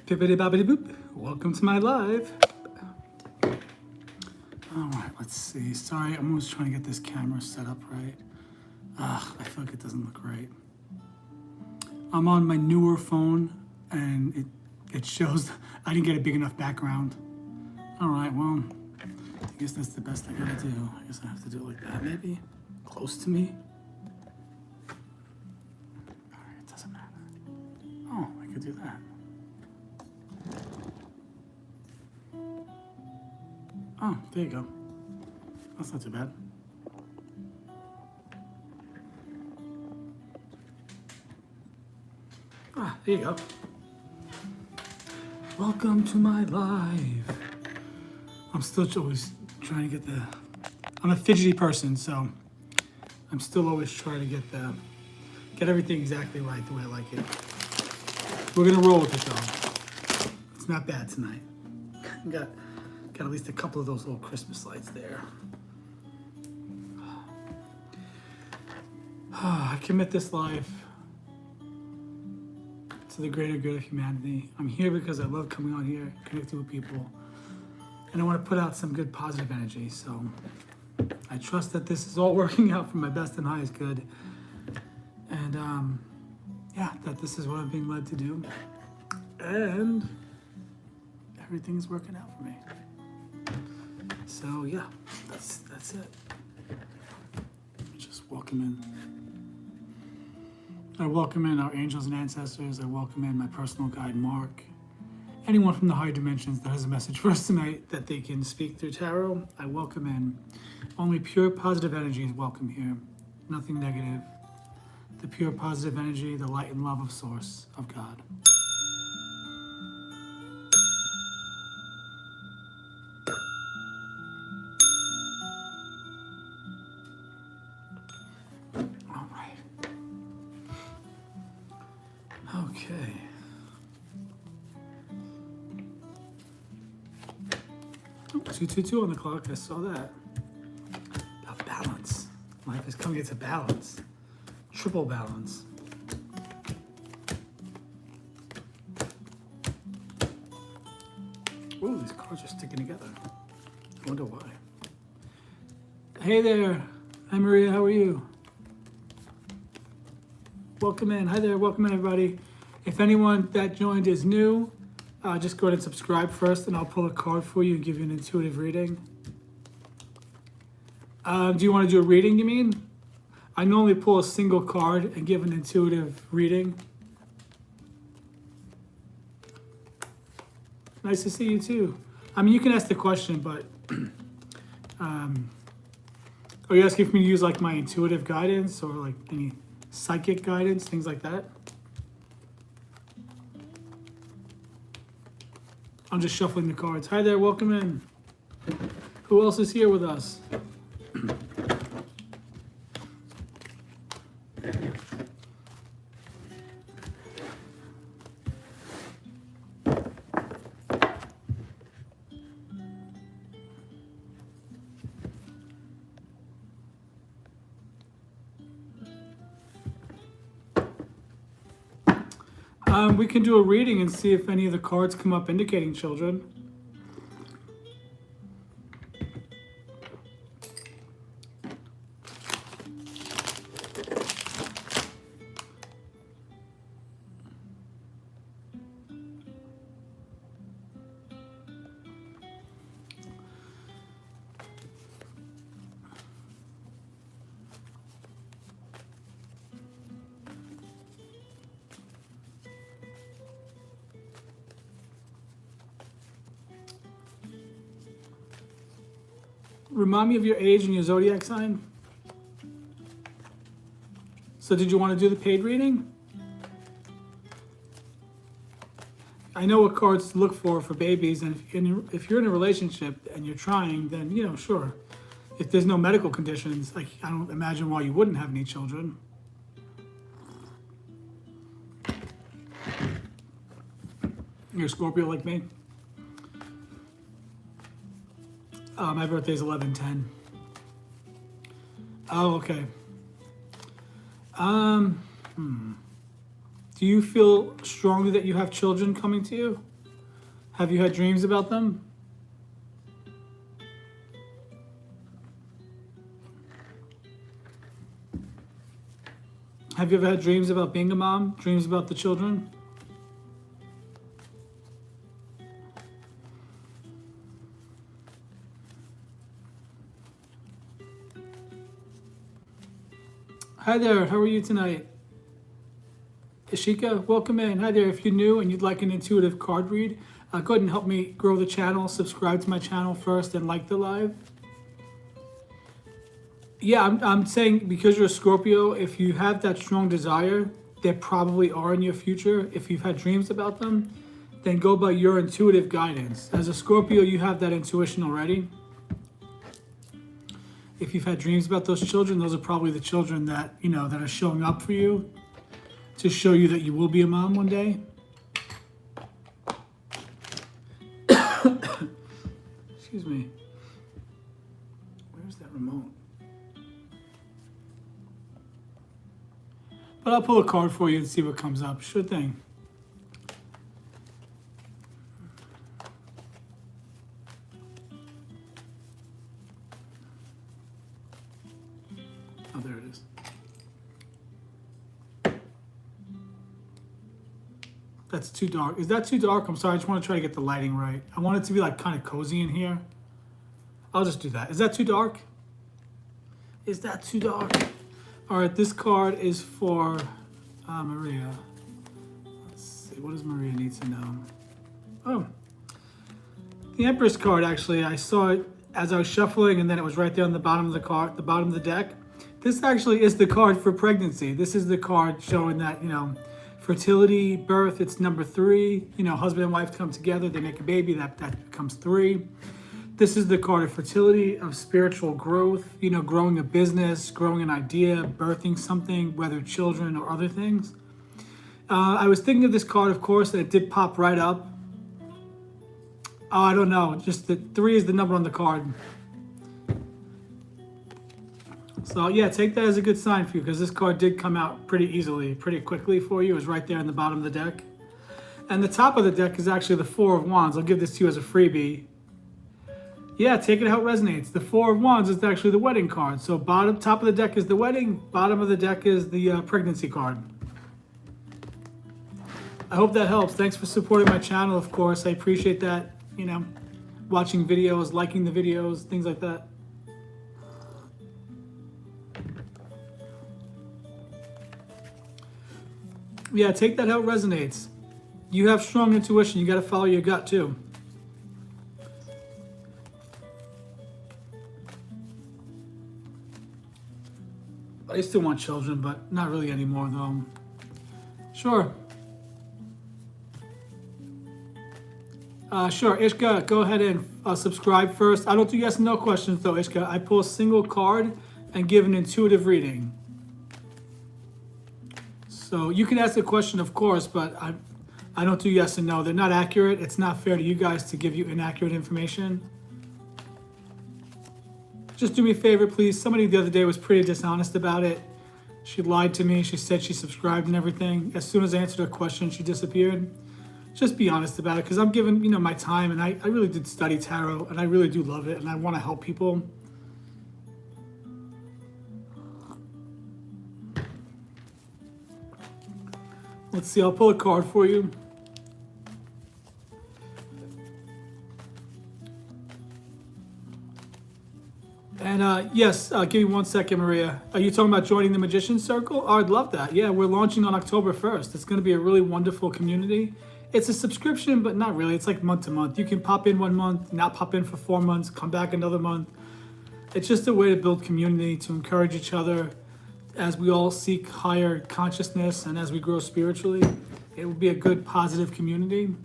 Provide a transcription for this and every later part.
Bippity boppity boop. Welcome to my live. All right, let's see. Sorry, I'm always trying to get this camera set up right. I feel like it doesn't look right. I'm on my newer phone and it shows I didn't get a big enough background. All right, well, I guess that's the best I gotta do. I guess I have to do it like that, maybe. Close to me. All right, it doesn't matter. Oh, I could do that. Oh, there you go. That's not too bad. Ah, there you go. Welcome to my live. I'm still always trying to get I'm a fidgety person, so I'm still always trying to get everything exactly right the way I like it. We're gonna roll with it though. It's not bad tonight. Got at least a couple of those little Christmas lights there. I commit this life to the greater good of humanity. I'm here because I love coming on here, connecting with people, and I want to put out some good positive energy. So I trust that this is all working out for my best and highest good. And yeah, that this is what I'm being led to do. And everything's working out for me. So yeah, that's it. Just welcome in. I welcome in our angels and ancestors. I welcome in my personal guide, Mark. Anyone from the higher dimensions that has a message for us tonight that they can speak through tarot, I welcome in. Only pure positive energy is welcome here. Nothing negative. The pure positive energy, the light and love of Source, of God. All right. Okay. Oh, 222 on the clock. I saw that. About balance. Life is coming into balance. Triple balance. Ooh, these cards are sticking together. I wonder why. Hey there. Hi, Maria. How are you? Welcome in. Hi there. Welcome in, everybody. If anyone that joined is new, just go ahead and subscribe first, and I'll pull a card for you and give you an intuitive reading. Do you want to do a reading, you mean? I normally pull a single card and give an intuitive reading. Nice to see you, too. I mean, you can ask the question, but are you asking for me to use, like, my intuitive guidance or, like, any psychic guidance, things like that? I'm just shuffling the cards. Hi there, welcome in. Who else is here with us? We can do a reading and see if any of the cards come up indicating children. Remind me of your age and your zodiac sign. So did you want to do the paid reading? I know what cards to look for babies, and if you're in a relationship and you're trying, then, you know, sure. If there's no medical conditions, like, I don't imagine why you wouldn't have any children. You're a Scorpio like me? My birthday's 11/10. Oh, okay. Do you feel strongly that you have children coming to you? Have you had dreams about them? Have you ever had dreams about being a mom? Dreams about the children? Hi there, how are you tonight? Ishika, welcome in. Hi there, if you're new and you'd like an intuitive card read, go ahead and help me grow the channel. Subscribe to my channel first and like the live. Yeah, I'm saying because you're a Scorpio, if you have that strong desire, there probably are in your future. If you've had dreams about them, then go by your intuitive guidance. As a Scorpio, you have that intuition already. If you've had dreams about those children, those are probably the children that, you know, that are showing up for you to show you that you will be a mom one day. Excuse me. Where's that remote? But I'll pull a card for you and see what comes up. Sure thing. Oh, there it is. That's too dark. Is that too dark? I'm sorry. I just want to try to get the lighting right. I want it to be like kind of cozy in here. I'll just do that. Is that too dark? Is that too dark? All right, this card is for Maria. Let's see, what does Maria need to know? Oh, the Empress card, actually. I saw it as I was shuffling, and then it was right there on the bottom of the card, the bottom of the deck. This actually is the card for pregnancy. This is the card showing that, you know, fertility, birth, it's number 3. You know, husband and wife come together, they make a baby, that becomes 3. This is the card of fertility, of spiritual growth, you know, growing a business, growing an idea, birthing something, whether children or other things. I was thinking of this card, of course, and it did pop right up. Oh, I don't know. Just the 3 is the number on the card. So, yeah, take that as a good sign for you because this card did come out pretty easily, pretty quickly for you. It was right there in the bottom of the deck. And the top of the deck is actually the 4 of Wands. I'll give this to you as a freebie. Yeah, take it how it resonates. The 4 of Wands is actually the wedding card. So top of the deck is the wedding, bottom of the deck is the pregnancy card. I hope that helps. Thanks for supporting my channel, of course. I appreciate that, you know, watching videos, liking the videos, things like that. Yeah, take that how it resonates. You have strong intuition. You got to follow your gut, too. I still want children, but not really anymore, though. Sure. Sure, Ishka, go ahead and subscribe first. I don't do yes and no questions, though, Ishka. I pull a single card and give an intuitive reading. So you can ask a question, of course, but I don't do yes and no. They're not accurate. It's not fair to you guys to give you inaccurate information. Just do me a favor, please. Somebody the other day was pretty dishonest about it. She lied to me. She said she subscribed and everything. As soon as I answered her question, she disappeared. Just be honest about it, because I'm giving, you know, my time, and I really did study tarot, and I really do love it, and I want to help people. Let's see. I'll pull a card for you. And yes, give me 1 second, Maria. Are you talking about joining the Magician's Circle? Oh, I'd love that. Yeah, we're launching on October 1st. It's going to be a really wonderful community. It's a subscription, but not really. It's like month to month. You can pop in 1 month, not pop in for 4 months, come back another month. It's just a way to build community, to encourage each other as we all seek higher consciousness and as we grow spiritually. It will be a good, positive community.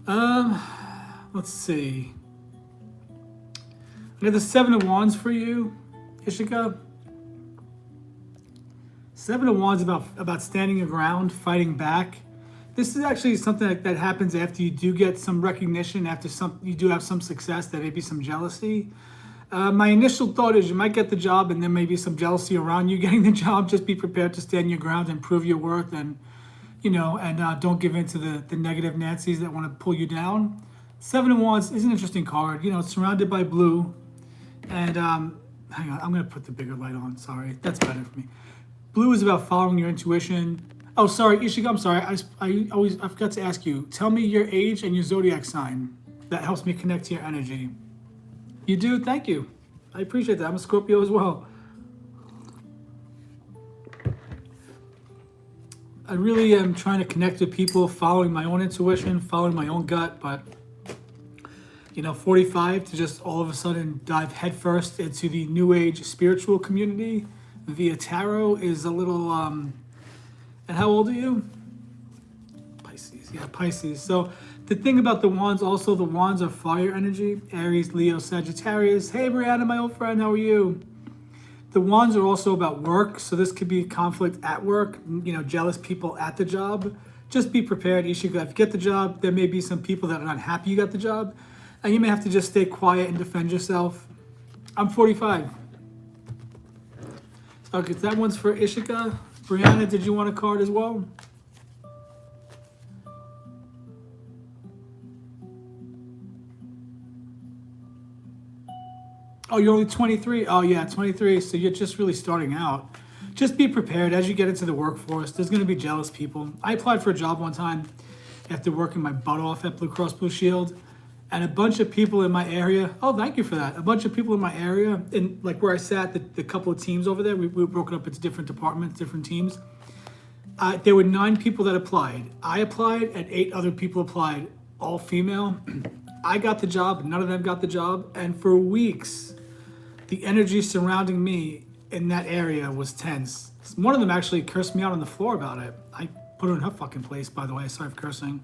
Let's see. I got the 7 of Wands for you, Ishika. 7 of Wands about standing your ground, fighting back. This is actually something that happens after you do get some recognition, after you do have some success, there may be some jealousy. My initial thought is you might get the job and there may be some jealousy around you getting the job. Just be prepared to stand your ground and prove your worth and, and don't give in to the negative Nancy's that want to pull you down. Seven of Wands is an interesting card. It's surrounded by blue. And hang on, I'm going to put the bigger light on. Sorry, that's better for me. Blue is about following your intuition. Oh, sorry, Ishika, I'm sorry. I forgot to ask you. Tell me your age and your zodiac sign. That helps me connect to your energy. You do? Thank you. I appreciate that. I'm a Scorpio as well. I really am trying to connect with people, following my own intuition, following my own gut, but 45 to just all of a sudden dive headfirst into the New Age spiritual community via tarot is a little, and how old are you? Pisces, yeah, Pisces. So the thing about the wands, also the wands are fire energy, Aries, Leo, Sagittarius. Hey, Brianna, my old friend, how are you? The wands are also about work, so this could be conflict at work, jealous people at the job. Just be prepared, Ishika. If you get the job, there may be some people that are not happy you got the job, and you may have to just stay quiet and defend yourself. I'm 45. Okay, that one's for Ishika. Brianna, did you want a card as well? Oh, you're only 23? Oh, yeah, 23. So you're just really starting out. Just be prepared as you get into the workforce. There's going to be jealous people. I applied for a job one time after working my butt off at Blue Cross Blue Shield. And a bunch of people in my area, oh, thank you for that. A bunch of people in my area, and like where I sat, the couple of teams over there, we were broken up into different departments, different teams. There were 9 people that applied. I applied, and 8 other people applied, all female. I got the job, none of them got the job. And for weeks, the energy surrounding me in that area was tense. One of them actually cursed me out on the floor about it. I put her in her fucking place, by the way. Sorry for cursing.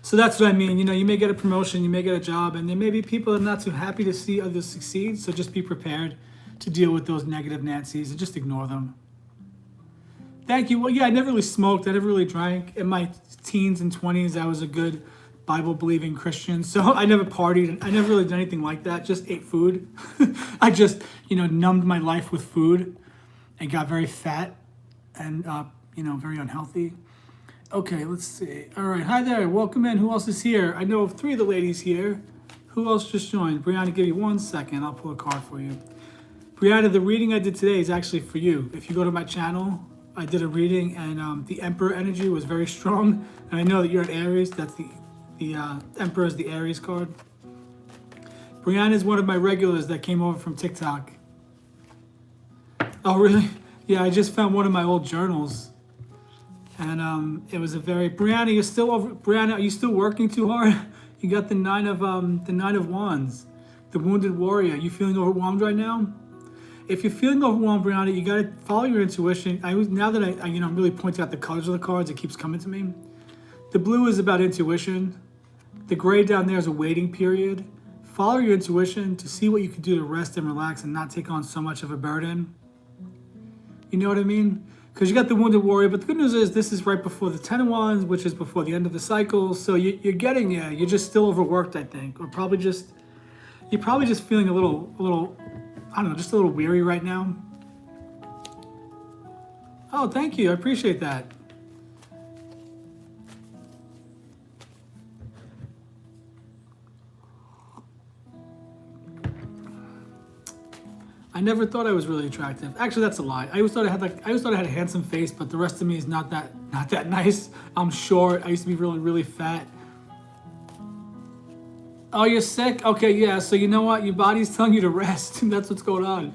So that's what I mean. You may get a promotion, you may get a job, and there may be people that are not too happy to see others succeed. So just be prepared to deal with those negative Nancy's and just ignore them. Thank you. Well, yeah, I never really smoked. I never really drank. In my teens and 20s, I was a good Bible-believing Christian. So I never partied. I never really did anything like that. Just ate food. I just, numbed my life with food and got very fat and, very unhealthy. Okay, let's see. All right, hi there. Welcome in. Who else is here? I know of 3 of the ladies here. Who else just joined? Brianna, give me 1 second. I'll pull a card for you. Brianna, the reading I did today is actually for you. If you go to my channel, I did a reading, and the Emperor energy was very strong. And I know that you're an Aries. That's the Emperor is the Aries card. Brianna is one of my regulars that came over from TikTok. Oh, really? Yeah, I just found one of my old journals. And it was a very Brianna. You're still over. Brianna, are you still working too hard? You got the nine of Wands, the Wounded Warrior. You feeling overwhelmed right now? If you're feeling overwhelmed, Brianna, you gotta follow your intuition. Now that I'm really pointing out the colors of the cards, it keeps coming to me. The blue is about intuition. The gray down there is a waiting period. Follow your intuition to see what you can do to rest and relax and not take on so much of a burden. You know what I mean? Because you got the Wounded Warrior, but the good news is this is right before the 10 of Wands, which is before the end of the cycle. So you're getting there. You're just still overworked, I think, or you're probably just feeling a little, I don't know, just a little weary right now. Oh, thank you. I appreciate that. I never thought I was really attractive. Actually, that's a lie. I always thought I had a handsome face, but the rest of me is not that nice. I'm short. I used to be really, really fat. Oh, you're sick? Okay, yeah. So you know what? Your body's telling you to rest. That's what's going on.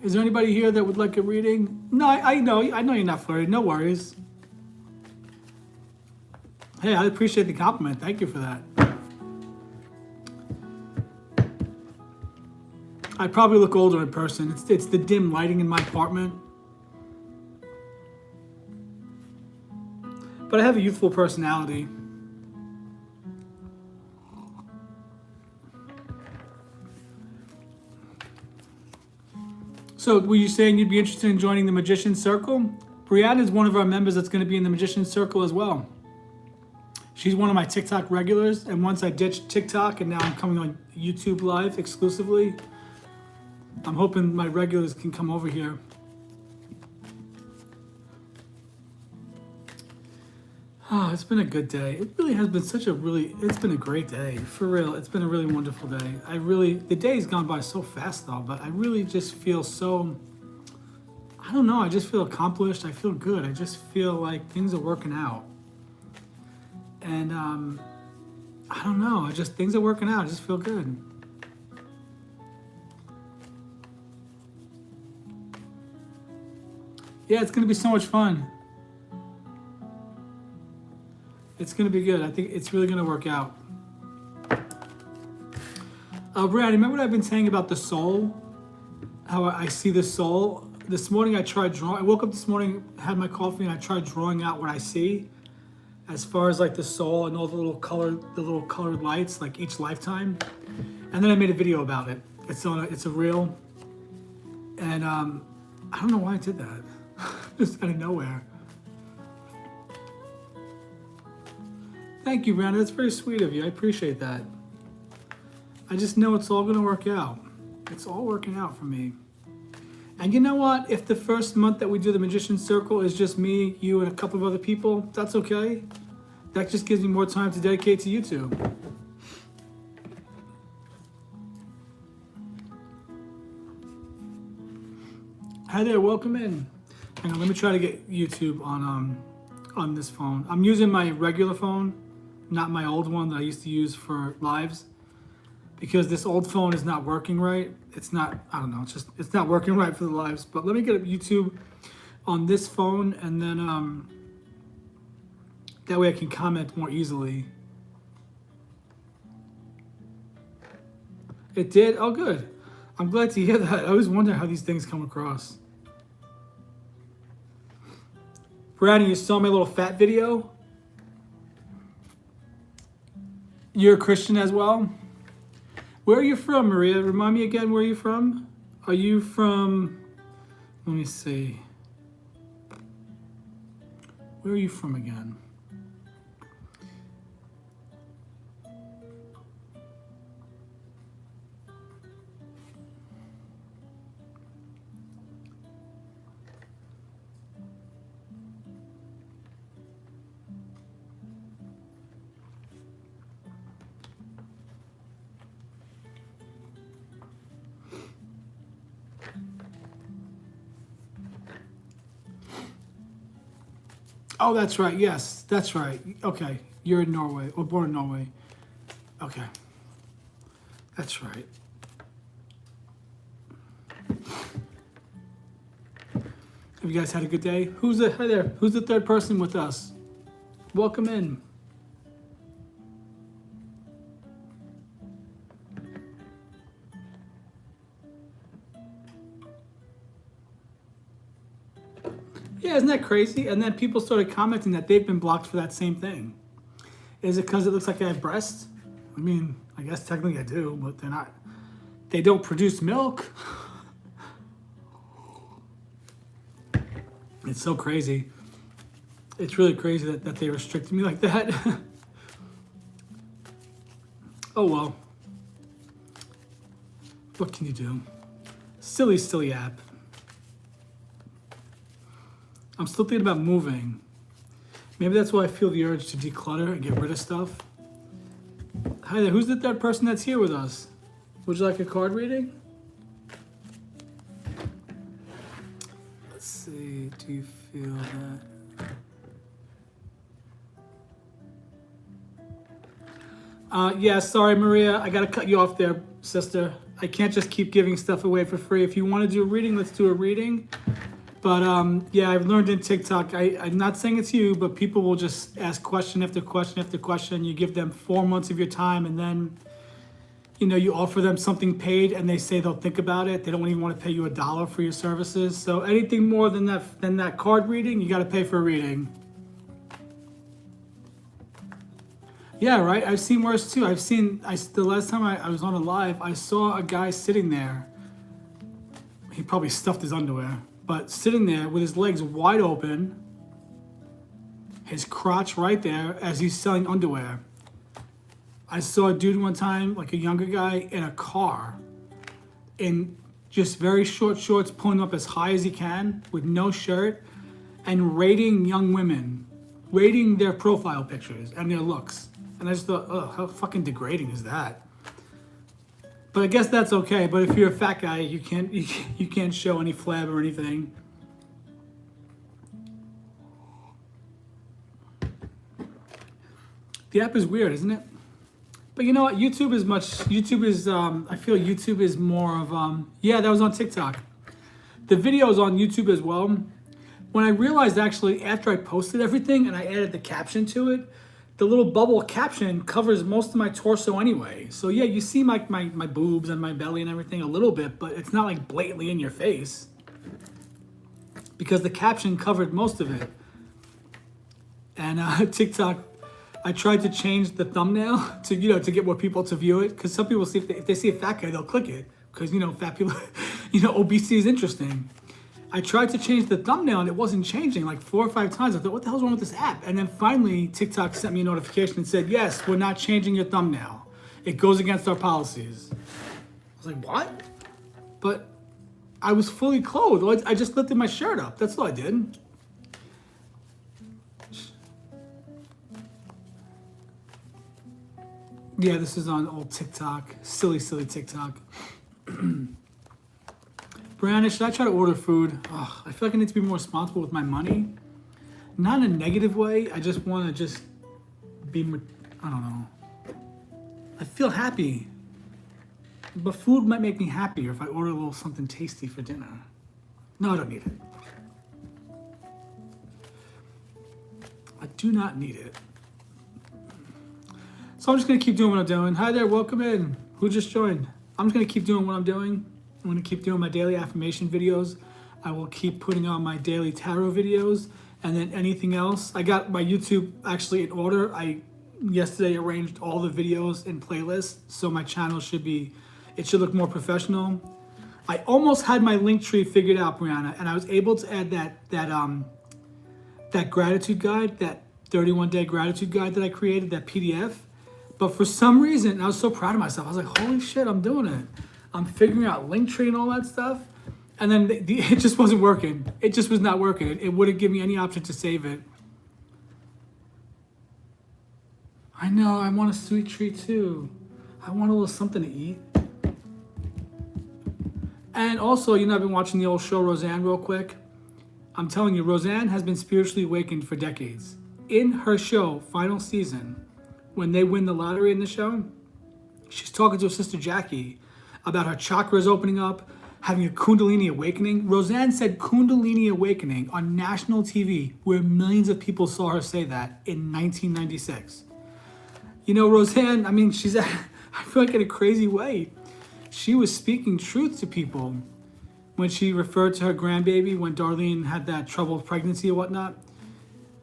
Is there anybody here that would like a reading? No, I know you're not flirty. No worries. Hey, I appreciate the compliment. Thank you for that. I probably look older in person. It's the dim lighting in my apartment. But I have a youthful personality. So were you saying you'd be interested in joining the Magician's Circle? Brianna is one of our members that's going to be in the Magician's Circle as well. She's one of my TikTok regulars, and once I ditched TikTok and now I'm coming on YouTube Live exclusively, I'm hoping my regulars can come over here. Oh, it's been a good day. It really has been it's been a great day. For real, it's been a really wonderful day. The day's gone by so fast though, but I really just feel so, I don't know, I just feel accomplished. I feel good. I just feel like things are working out. And I don't know, things are working out. I just feel good. Yeah, it's gonna be so much fun. It's gonna be good. I think it's really gonna work out. Brad, remember what I've been saying about the soul? How I see the soul? This morning I tried drawing. I woke up this morning, had my coffee, and I tried drawing out what I see, as far as like the soul and all the little colored lights, like each lifetime. And then I made a video about it. It's a reel, and I don't know why I did that. Just out of nowhere. Thank you, Brandon. That's very sweet of you. I appreciate that. I just know it's all going to work out. It's all working out for me. And you know what? If the first month that we do the Magician's Circle is just me, you, and a couple of other people, that's okay. That just gives me more time to dedicate to YouTube. Hi there, welcome in. Hang on, let me try to get YouTube on this phone. I'm using my regular phone, not my old one that I used to use for lives, because this old phone is not working right. It's not, I don't know, it's not working right for the lives. But let me get YouTube on this phone, and then that way I can comment more easily. It did? Oh, good. I'm glad to hear that. I always wonder how these things come across. Brandon, you saw my little fat video? You're a Christian as well? Where are you from, Maria? Remind me again where you're from? Are you from, let me see. Where are you from again? Oh, that's right. Yes, that's right. Okay. You're in Norway, or born in Norway. Okay. That's right. Have you guys had a good day? Hi there. Who's the third person with us? Welcome in. Yeah, isn't that crazy? And then people started commenting that they've been blocked for that same thing. Is it because it looks like I have breasts? I mean, I guess technically I do, but they're not. They don't produce milk. It's so crazy. It's really crazy that they restricted me like that. Oh well. What can you do? Silly, silly app. I'm still thinking about moving. Maybe that's why I feel the urge to declutter and get rid of stuff. Hi there, who's the third person that's here with us? Would you like a card reading? Let's see, do you feel that? Yeah, sorry, Maria, I gotta cut you off there, sister. I can't just keep giving stuff away for free. If you want to do a reading, let's do a reading. But yeah, I've learned in TikTok, I'm not saying it's you, but people will just ask question after question after question. You give them 4 months of your time, and then, you know, you offer them something paid, and they say they'll think about it. They don't even want to pay you $1 for your services. So anything more than that card reading, you got to pay for a reading. Yeah, right. I've seen worse too. The last time I was on a live, I saw a guy sitting there. He probably stuffed his underwear. But sitting there with his legs wide open, his crotch right there as he's selling underwear. I saw a dude one time, like a younger guy, in a car, in just very short shorts, pulling up as high as he can, with no shirt, and rating young women rating their profile pictures and their looks. And I just thought, oh, how fucking degrading is that? But I guess that's okay. But if you're a fat guy, you can't show any flab or anything. The app is weird, isn't it? But you know what? YouTube is, I feel YouTube is more of, yeah, that was on TikTok. The video is on YouTube as well. When I realized actually after I posted everything and I added the caption to it, the little bubble caption covers most of my torso anyway. So yeah, you see my boobs and my belly and everything a little bit, but it's not like blatantly in your face because the caption covered most of it. And TikTok, I tried to change the thumbnail to get more people to view it, because some people see if they see a fat guy, they'll click it because fat people, obesity is interesting. I tried to change the thumbnail and it wasn't changing like 4 or 5 times. I thought, what the hell's wrong with this app? And then finally TikTok sent me a notification and said, yes, we're not changing your thumbnail. It goes against our policies. I was like, what? But I was fully clothed. I just lifted my shirt up. That's all I did. Yeah, this is on old TikTok. Silly TikTok. Brianna, should I try to order food? Ugh, I feel like I need to be more responsible with my money. Not in a negative way. I just want to be, I don't know. I feel happy. But food might make me happier if I order a little something tasty for dinner. No, I don't need it. I do not need it. So I'm just going to keep doing what I'm doing. Hi there, welcome in. Who just joined? I'm just going to keep doing what I'm doing. I'm going to keep doing my daily affirmation videos. I will keep putting on my daily tarot videos. And then anything else. I got my YouTube actually in order. I yesterday arranged all the videos in playlists. So my channel should look more professional. I almost had my link tree figured out, Brianna. And I was able to add that gratitude guide, that 31-day gratitude guide that I created, that PDF. But for some reason, I was so proud of myself. I was like, holy shit, I'm doing it. I'm figuring out Linktree and all that stuff. And then it just wasn't working. It just was not working. It wouldn't give me any option to save it. I know, I want a sweet treat too. I want a little something to eat. And also, I've been watching the old show Roseanne real quick. I'm telling you, Roseanne has been spiritually awakened for decades. In her show, final season, when they win the lottery in the show, she's talking to her sister Jackie about her chakras opening up, having a Kundalini awakening. Roseanne said Kundalini awakening on national TV, where millions of people saw her say that in 1996. Roseanne, she's, I feel like in a crazy way, she was speaking truth to people when she referred to her grandbaby when Darlene had that troubled pregnancy or whatnot.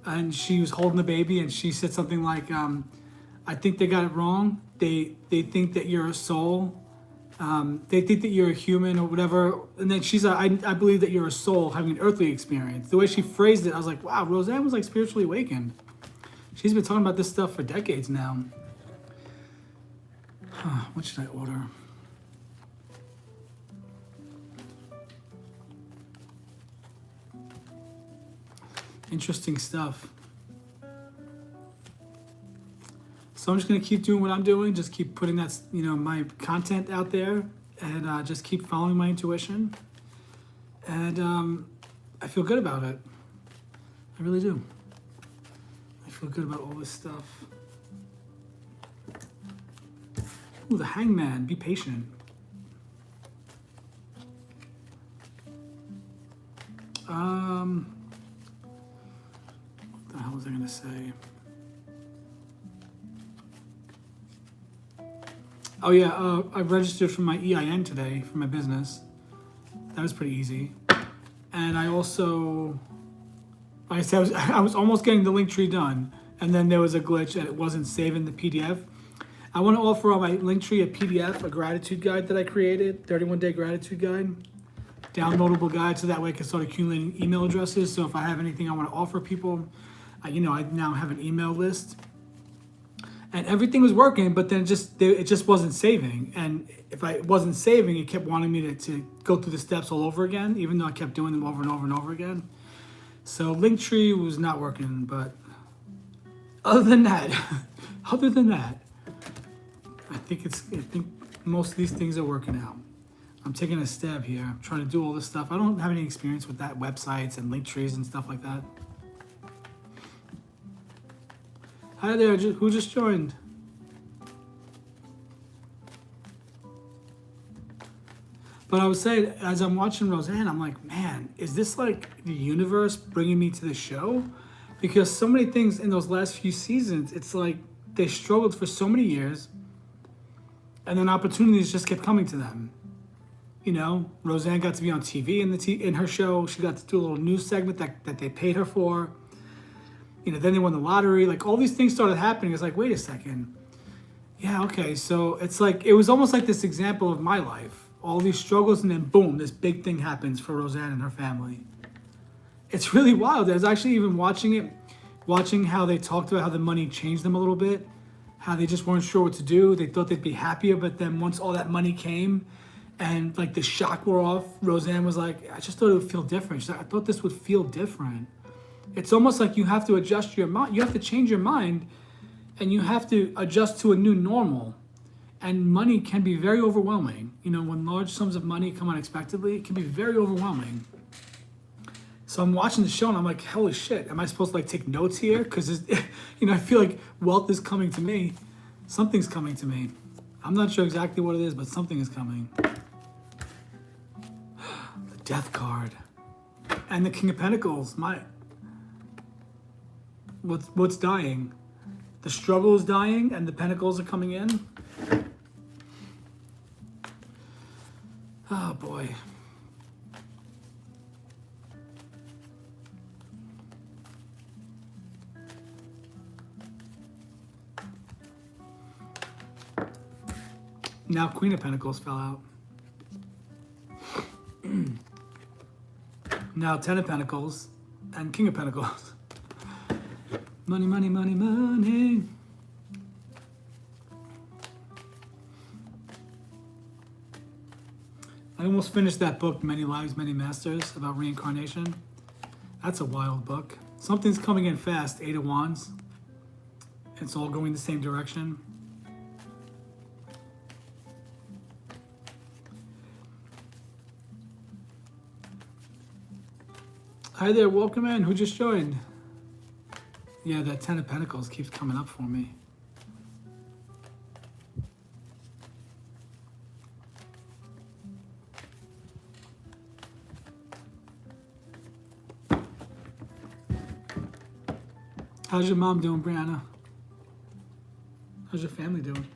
And she was holding the baby and she said something like, I think they got it wrong. They think that you're a soul. They think that you're a human or whatever. And then she said, I believe that you're a soul having an earthly experience. The way she phrased it, I was like, wow, Roseanne was like spiritually awakened. She's been talking about this stuff for decades now. What should I order? Interesting stuff. So I'm just going to keep doing what I'm doing, just keep putting that, my content out there, and just keep following my intuition. And I feel good about it. I really do. I feel good about all this stuff. Ooh, the Hangman, be patient. What the hell was I going to say? Oh yeah, I registered for my EIN today for my business. That was pretty easy. And I also, like I said, I was almost getting the link tree done, and then there was a glitch and it wasn't saving the PDF. I want to offer on my link tree a PDF, a gratitude guide that I created, 31-day gratitude guide, downloadable guide, so that way I can start accumulating email addresses. So if I have anything I want to offer people, I now have an email list. And everything was working, but then it just wasn't saving. And if I wasn't saving, it kept wanting me to go through the steps all over again, even though I kept doing them over and over and over again. So Linktree was not working, but Other than that, other than that, I think most of these things are working out. I'm taking a stab here. I'm trying to do all this stuff. I don't have any experience with that, websites and link trees and stuff like that. Hi there, who just joined? But I would say, as I'm watching Roseanne, I'm like, man, is this like the universe bringing me to the show? Because so many things in those last few seasons, it's like they struggled for so many years, and then opportunities just kept coming to them. You know, Roseanne got to be on TV in her show. She got to do a little news segment that they paid her for. You know, then they won the lottery. Like, all these things started happening. It's like, wait a second. Yeah, okay. So it's like, it was almost like this example of my life. All these struggles, and then boom, this big thing happens for Roseanne and her family. It's really wild. I was actually even watching how they talked about how the money changed them a little bit, how they just weren't sure what to do. They thought they'd be happier, but then once all that money came and like the shock wore off, Roseanne was like, I just thought it would feel different. She's like, I thought this would feel different. It's almost like you have to adjust your mind. You have to change your mind, and you have to adjust to a new normal. And money can be very overwhelming. You know, when large sums of money come unexpectedly, it can be very overwhelming. So I'm watching the show and I'm like, holy shit, am I supposed to like take notes here? Because, you know, I feel like wealth is coming to me. Something's coming to me. I'm not sure exactly what it is, but something is coming. The Death card. And the King of Pentacles. What's dying? The struggle is dying and the Pentacles are coming in. Oh boy. Now Queen of Pentacles fell out. Now 10 of Pentacles and King of Pentacles. Money, money, money, money. I almost finished that book, Many Lives, Many Masters, about reincarnation. That's a wild book. Something's coming in fast, 8 of Wands. It's all going the same direction. Hi there, welcome in. Who just joined? Yeah, that 10 of Pentacles keeps coming up for me. How's your mom doing, Brianna? How's your family doing?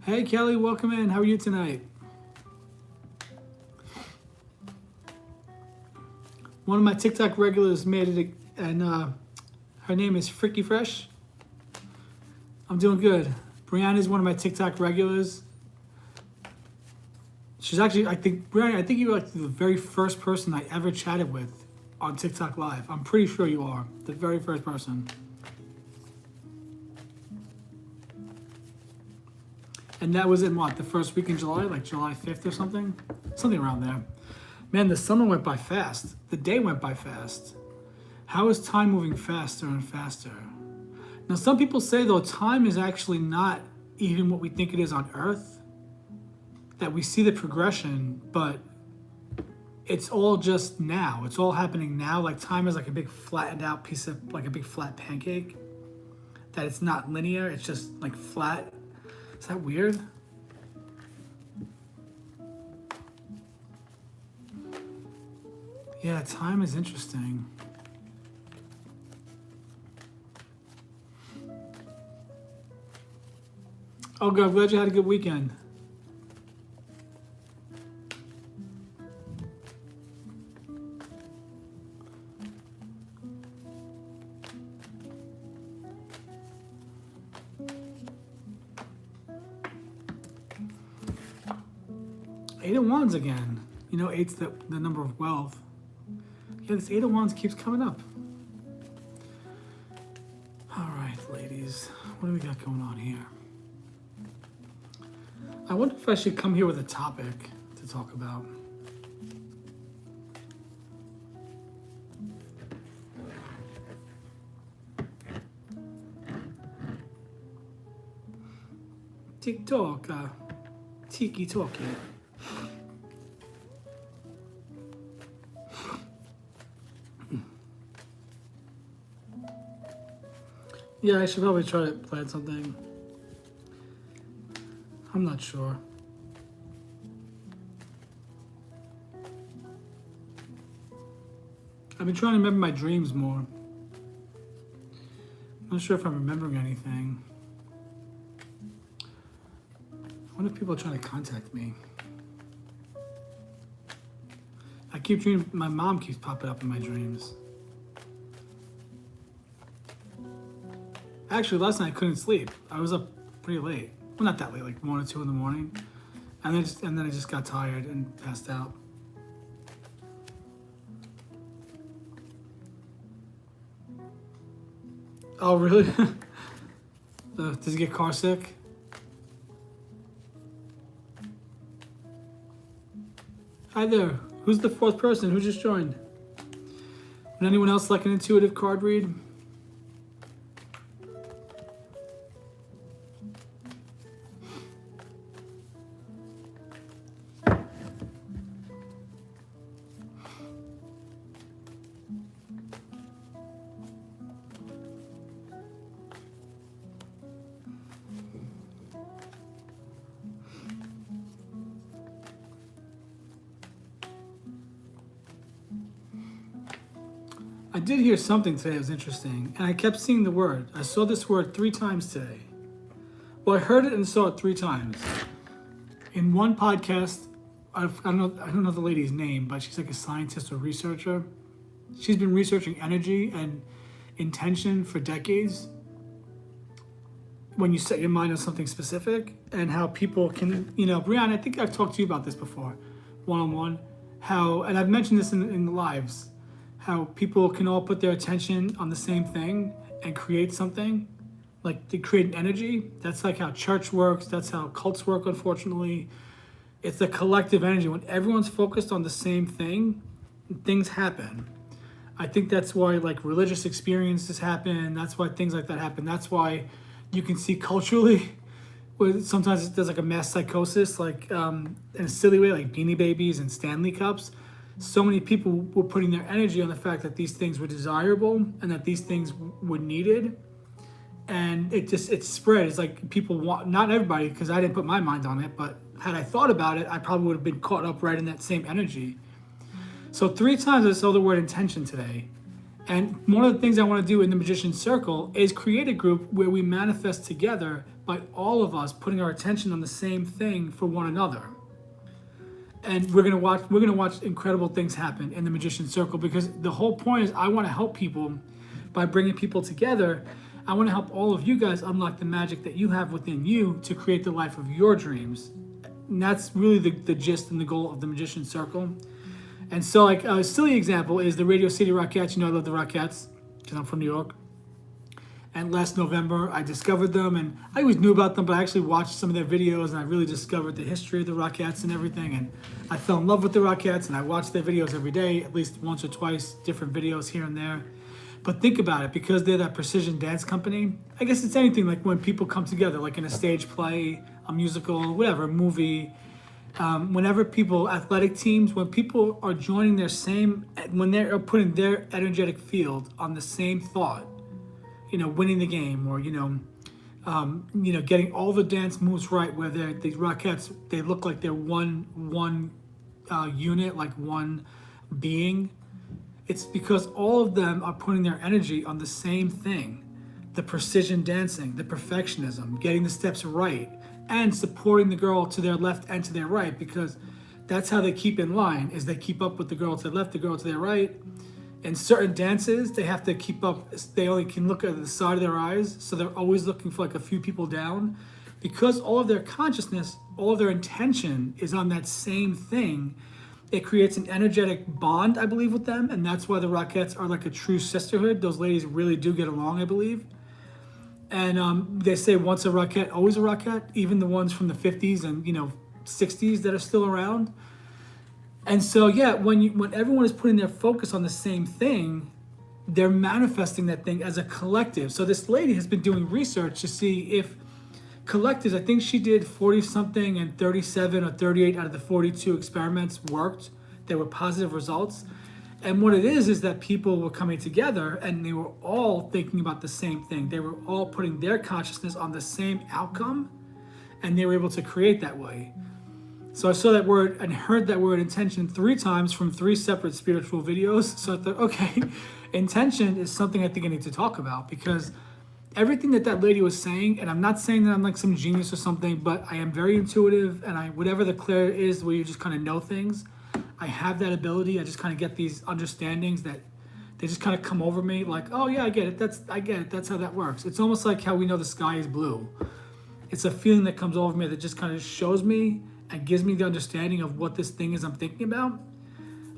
Hey, Kelly, welcome in. How are you tonight? One of my TikTok regulars made it, and her name is Fricky Fresh. I'm doing good. Brianna is one of my TikTok regulars. She's actually, Brianna, I think you were like the very first person I ever chatted with on TikTok Live. I'm pretty sure you are the very first person. And that was in what, the first week in July, like July 5th or something? Something around there. Man, the summer went by fast. The day went by fast. How is time moving faster and faster? Now, some people say, though, time is actually not even what we think it is on Earth. That we see the progression, but it's all just now. It's all happening now. Like, time is like a big flattened out piece of, like a big flat pancake. That it's not linear, it's just like flat. Is that weird? Yeah, time is interesting. Oh, God, glad you had a good weekend. Eight of Wands again. You know, eight's the number of wealth. Yeah, this Eight of Wands keeps coming up. All right, ladies. What do we got going on here? I wonder if I should come here with a topic to talk about. TikTok, Tiki Talk. Yeah, I should probably try to plan something. I'm not sure. I've been trying to remember my dreams more. I'm not sure if I'm remembering anything. I wonder if people are trying to contact me. I keep dreaming, my mom keeps popping up in my dreams. Actually, last night I couldn't sleep. I was up pretty late. Well, not that late, like 1 or 2 in the morning. And then I just got tired and passed out. Oh, really? Does he get car sick? Hi there. Who's the 4th person? Who just joined? Would anyone else like an intuitive card read? I did hear something today that was interesting, and I kept seeing the word. I saw this word 3 times today. Well, I heard it and saw it 3 times. In one podcast, I don't know the lady's name, but she's like a scientist or researcher. She's been researching energy and intention for decades. When you set your mind on something specific, and how people can, Brianna, I think I've talked to you about this before, one-on-one, and I've mentioned this in the lives, how people can all put their attention on the same thing and create something, like they create an energy. That's like how church works. That's how cults work, unfortunately. It's the collective energy. When everyone's focused on the same thing, things happen. I think that's why like religious experiences happen. That's why things like that happen. That's why you can see culturally where sometimes there's like a mass psychosis, like in a silly way, like Beanie Babies and Stanley Cups. So many people were putting their energy on the fact that these things were desirable and that these things were needed. And it spread. It's like people want, not everybody, because I didn't put my mind on it, but had I thought about it, I probably would have been caught up right in that same energy. So 3 times I saw the word intention today. And one of the things I want to do in the Magician's Circle is create a group where we manifest together by all of us putting our attention on the same thing for one another. And we're gonna watch incredible things happen in the Magician's Circle, because the whole point is I want to help people by bringing people together. I want to help all of you guys unlock the magic that you have within you to create the life of your dreams. And that's really the gist and the goal of the Magician's Circle. And so, like a silly example is the Radio City Rockettes. I love the Rockettes because I'm from New York. And last November, I discovered them, and I always knew about them, but I actually watched some of their videos, and I really discovered the history of the Rockettes and everything, and I fell in love with the Rockettes, and I watch their videos every day, at least once or twice, different videos here and there. But think about it, because they're that precision dance company, I guess it's anything like when people come together, like in a stage play, a musical, whatever, a movie, whenever people, athletic teams, when people are joining when they're putting their energetic field on the same thought, winning the game, or getting all the dance moves right, where the Rockettes, they look like they're one unit, like one being. It's because all of them are putting their energy on the same thing: the precision dancing, the perfectionism, getting the steps right, and supporting the girl to their left and to their right, because that's how they keep in line, is they keep up with the girl to their left, the girl to their right. In certain dances, they have to keep up. They only can look at the side of their eyes, so they're always looking for like a few people down, because all of their consciousness, all of their intention is on that same thing. It creates an energetic bond, I believe, with them, and that's why the Rockettes are like a true sisterhood. Those ladies really do get along, I believe. And they say once a Rockette, always a Rockette, even the ones from the 50s and 60s that are still around. And so, yeah, when everyone is putting their focus on the same thing, they're manifesting that thing as a collective. So this lady has been doing research to see if collectives, I think she did 40 something and 37 or 38 out of the 42 experiments worked. There were positive results. And what it is that people were coming together and they were all thinking about the same thing. They were all putting their consciousness on the same outcome, and they were able to create that way. So I saw that word and heard that word intention 3 times from 3 separate spiritual videos. So I thought, okay, intention is something I think I need to talk about, because everything that lady was saying, and I'm not saying that I'm like some genius or something, but I am very intuitive, and whatever the clair is where you just kind of know things, I have that ability. I just kind of get these understandings that they just kind of come over me like, oh yeah, I get it. I get it. That's how that works. It's almost like how we know the sky is blue. It's a feeling that comes over me that just kind of shows me and gives me the understanding of what this thing is I'm thinking about.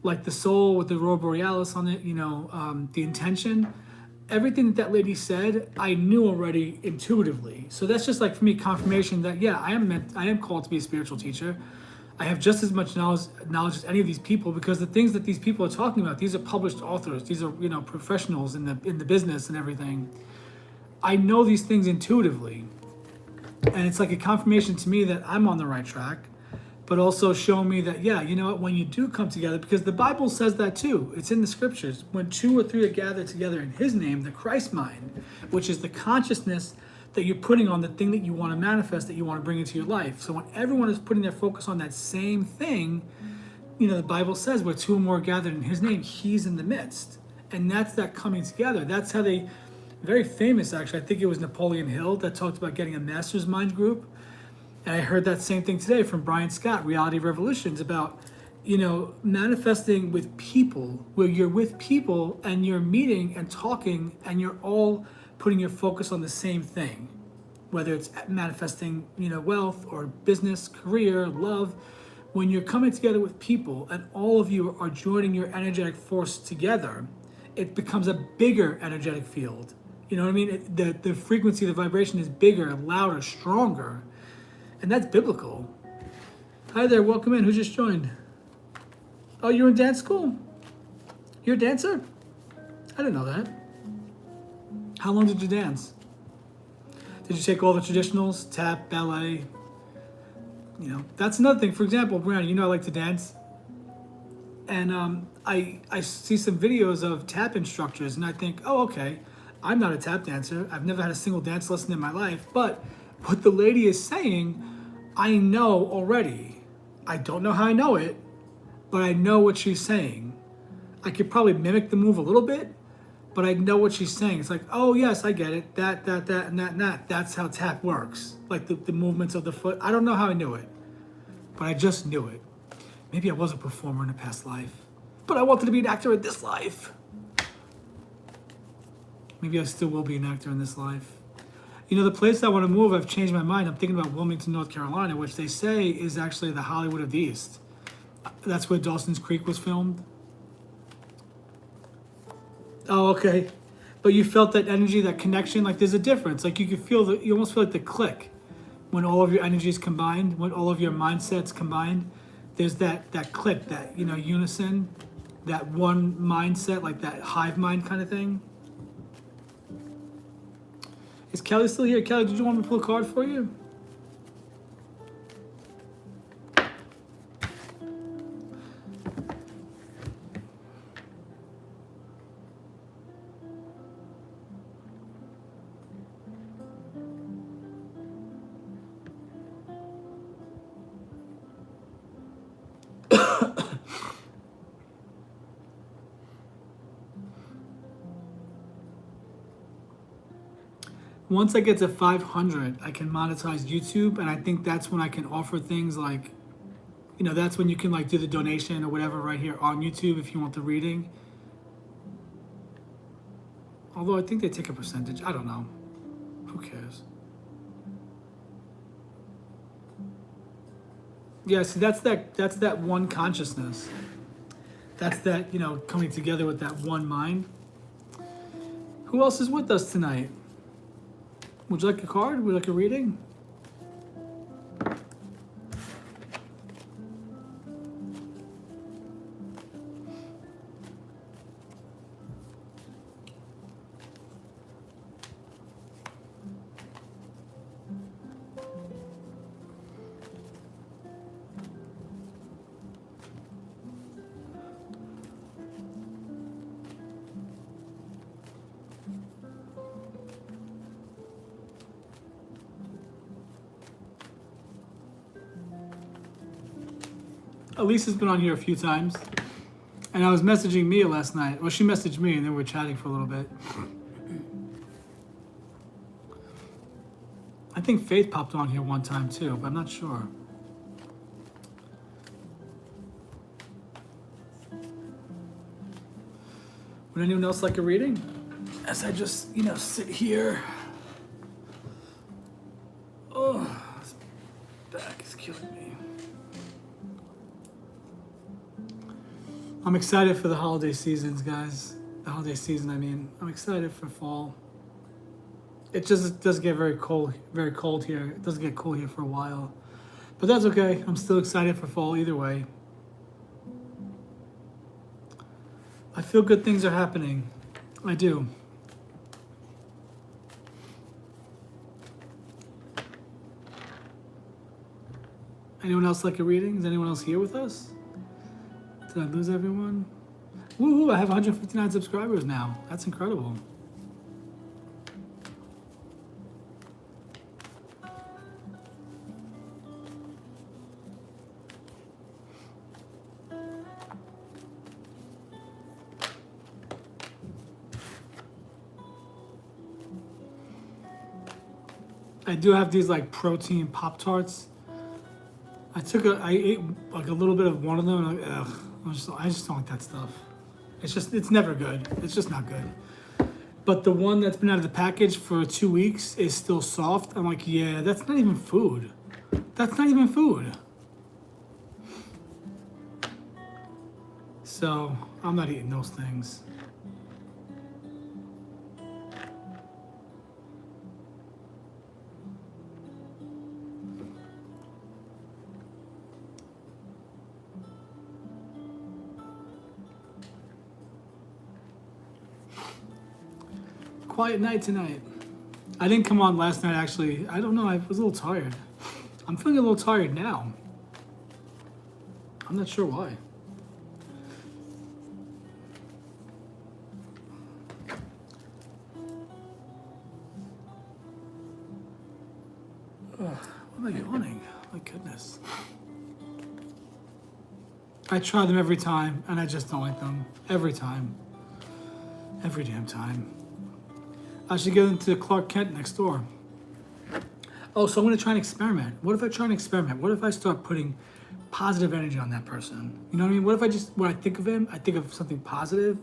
Like the soul with the Aurora Borealis on it, the intention. Everything that lady said, I knew already intuitively. So that's just like for me confirmation that yeah, I am called to be a spiritual teacher. I have just as much knowledge as any of these people, because the things that these people are talking about, these are published authors, these are professionals in the business and everything. I know these things intuitively, and it's like a confirmation to me that I'm on the right track, but also showing me that yeah, you know what, when you do come together, because the Bible says that too, it's in the scriptures, when 2 or 3 are gathered together in his name, the Christ mind, which is the consciousness that you're putting on the thing that you want to manifest, that you want to bring into your life. So when everyone is putting their focus on that same thing, the Bible says where 2 or more are gathered in his name, he's in the midst. And that's that coming together. That's how they, very famous actually, I think it was Napoleon Hill that talked about getting a master's mind group. And I heard that same thing today from Brian Scott, Reality Revolutions, about, manifesting with people, where you're with people and you're meeting and talking and you're all putting your focus on the same thing, whether it's manifesting, wealth or business, career, love. When you're coming together with people and all of you are joining your energetic force together, it becomes a bigger energetic field. You know what I mean? The frequency, the vibration is bigger, louder, stronger. And that's biblical. Hi there, welcome in. Who just joined? Oh, you're in dance school? You're a dancer? I didn't know that. How long did you dance? Did you take all the traditionals, tap, ballet? That's another thing. For example, Brianna, I like to dance. And I see some videos of tap instructors, and I think, oh, okay, I'm not a tap dancer. I've never had a single dance lesson in my life. But what the lady is saying, I know already. I don't know how I know it, but I know what she's saying. I could probably mimic the move a little bit, but I know what she's saying. It's like, oh yes, I get it. That, and that. That's how tap works. Like the movements of the foot. I don't know how I knew it, but I just knew it. Maybe I was a performer in a past life, but I wanted to be an actor in this life. Maybe I still will be an actor in this life. The place I want to move, I've changed my mind. I'm thinking about Wilmington, North Carolina, which they say is actually the Hollywood of the East. That's where Dawson's Creek was filmed. Oh, okay. But you felt that energy, that connection, like there's a difference. Like you could feel you almost feel like the click when all of your energies combined, when all of your mindsets combined. There's that click, that, unison, that one mindset, like that hive mind kind of thing. Is Kelly still here? Kelly, did you want me to pull a card for you? Once I get to 500, I can monetize YouTube, and I think that's when I can offer things like, that's when you can like do the donation or whatever right here on YouTube if you want the reading. Although I think they take a percentage. I don't know. Who cares? Yeah, see, that's that one consciousness. That's that, coming together with that one mind. Who else is with us tonight? Would you like a card? Would you like a reading? Elisa's been on here a few times. And I was messaging Mia last night. Well, she messaged me and then we were chatting for a little bit. I think Faith popped on here one time too, but I'm not sure. Would anyone else like a reading? As I just, sit here. Oh, this back is killing me. I'm excited for the holiday seasons, guys. The holiday season, I mean. I'm excited for fall. It just does get very cold here. It doesn't get cool here for a while. But that's okay. I'm still excited for fall either way. I feel good things are happening. I do. Anyone else like a reading? Is anyone else here with us? Did I lose everyone? Woohoo, I have 159 subscribers now. That's incredible. I do have these like protein Pop-Tarts. I ate like a little bit of one of them and I'm like, ugh, I just don't like that stuff. It's never good. It's just not good. But the one that's been out of the package for 2 weeks is still soft. I'm like, yeah, that's not even food. That's not even food. So I'm not eating those things. Quiet night tonight. I didn't come on last night, actually. I don't know, I was a little tired. I'm feeling a little tired now. I'm not sure why. Ugh, what am I yawning? My goodness. I try them every time, and I just don't like them. Every time. Every damn time. I should get into Clark Kent next door. Oh, so I'm going to try and experiment. What if I try and experiment? What if I start putting positive energy on that person? You know what I mean? What if when I think of him, I think of something positive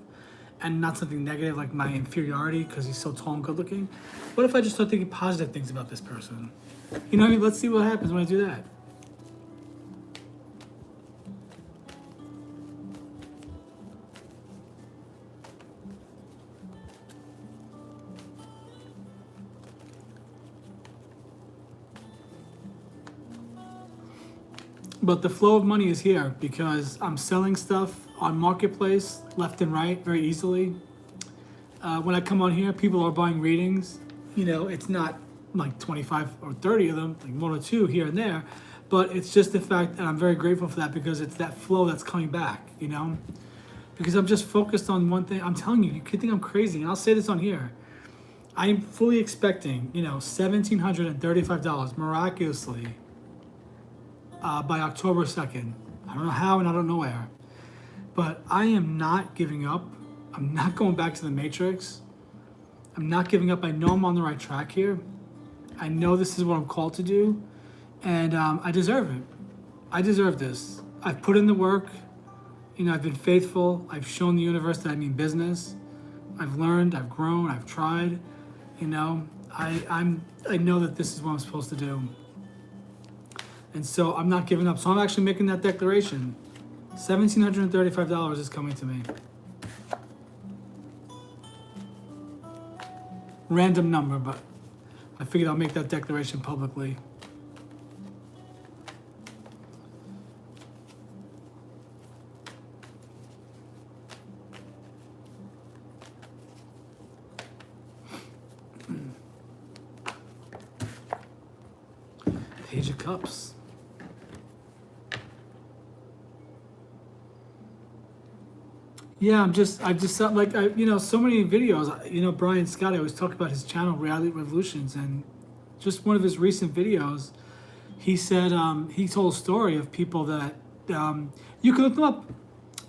and not something negative like my inferiority because he's so tall and good looking? What if I just start thinking positive things about this person? You know what I mean? Let's see what happens when I do that. But the flow of money is here because I'm selling stuff on Marketplace left and right very easily. When I come on here, people are buying readings. You know, it's not like 25 or 30 of them, like 1 or 2 here and there. But it's just the fact that I'm very grateful for that because it's that flow that's coming back, you know? Because I'm just focused on one thing. I'm telling you, you could think I'm crazy, and I'll say this on here. I am fully expecting, $1,735 miraculously by October 2nd. I don't know how and I don't know where. But I am not giving up. I'm not going back to the Matrix. I'm not giving up. I know I'm on the right track here. I know this is what I'm called to do. And I deserve it. I deserve this. I've put in the work. I've been faithful. I've shown the universe that I mean business. I've learned. I've grown. I've tried. I know that this is what I'm supposed to do. And so I'm not giving up. So I'm actually making that declaration. $1,735 is coming to me. Random number, but I figured I'll make that declaration publicly. Page of Cups. Yeah, I've just so many videos. Brian Scott, I always talk about his channel, Reality Revolutions, and just one of his recent videos, he said he told a story of people that You can look them up.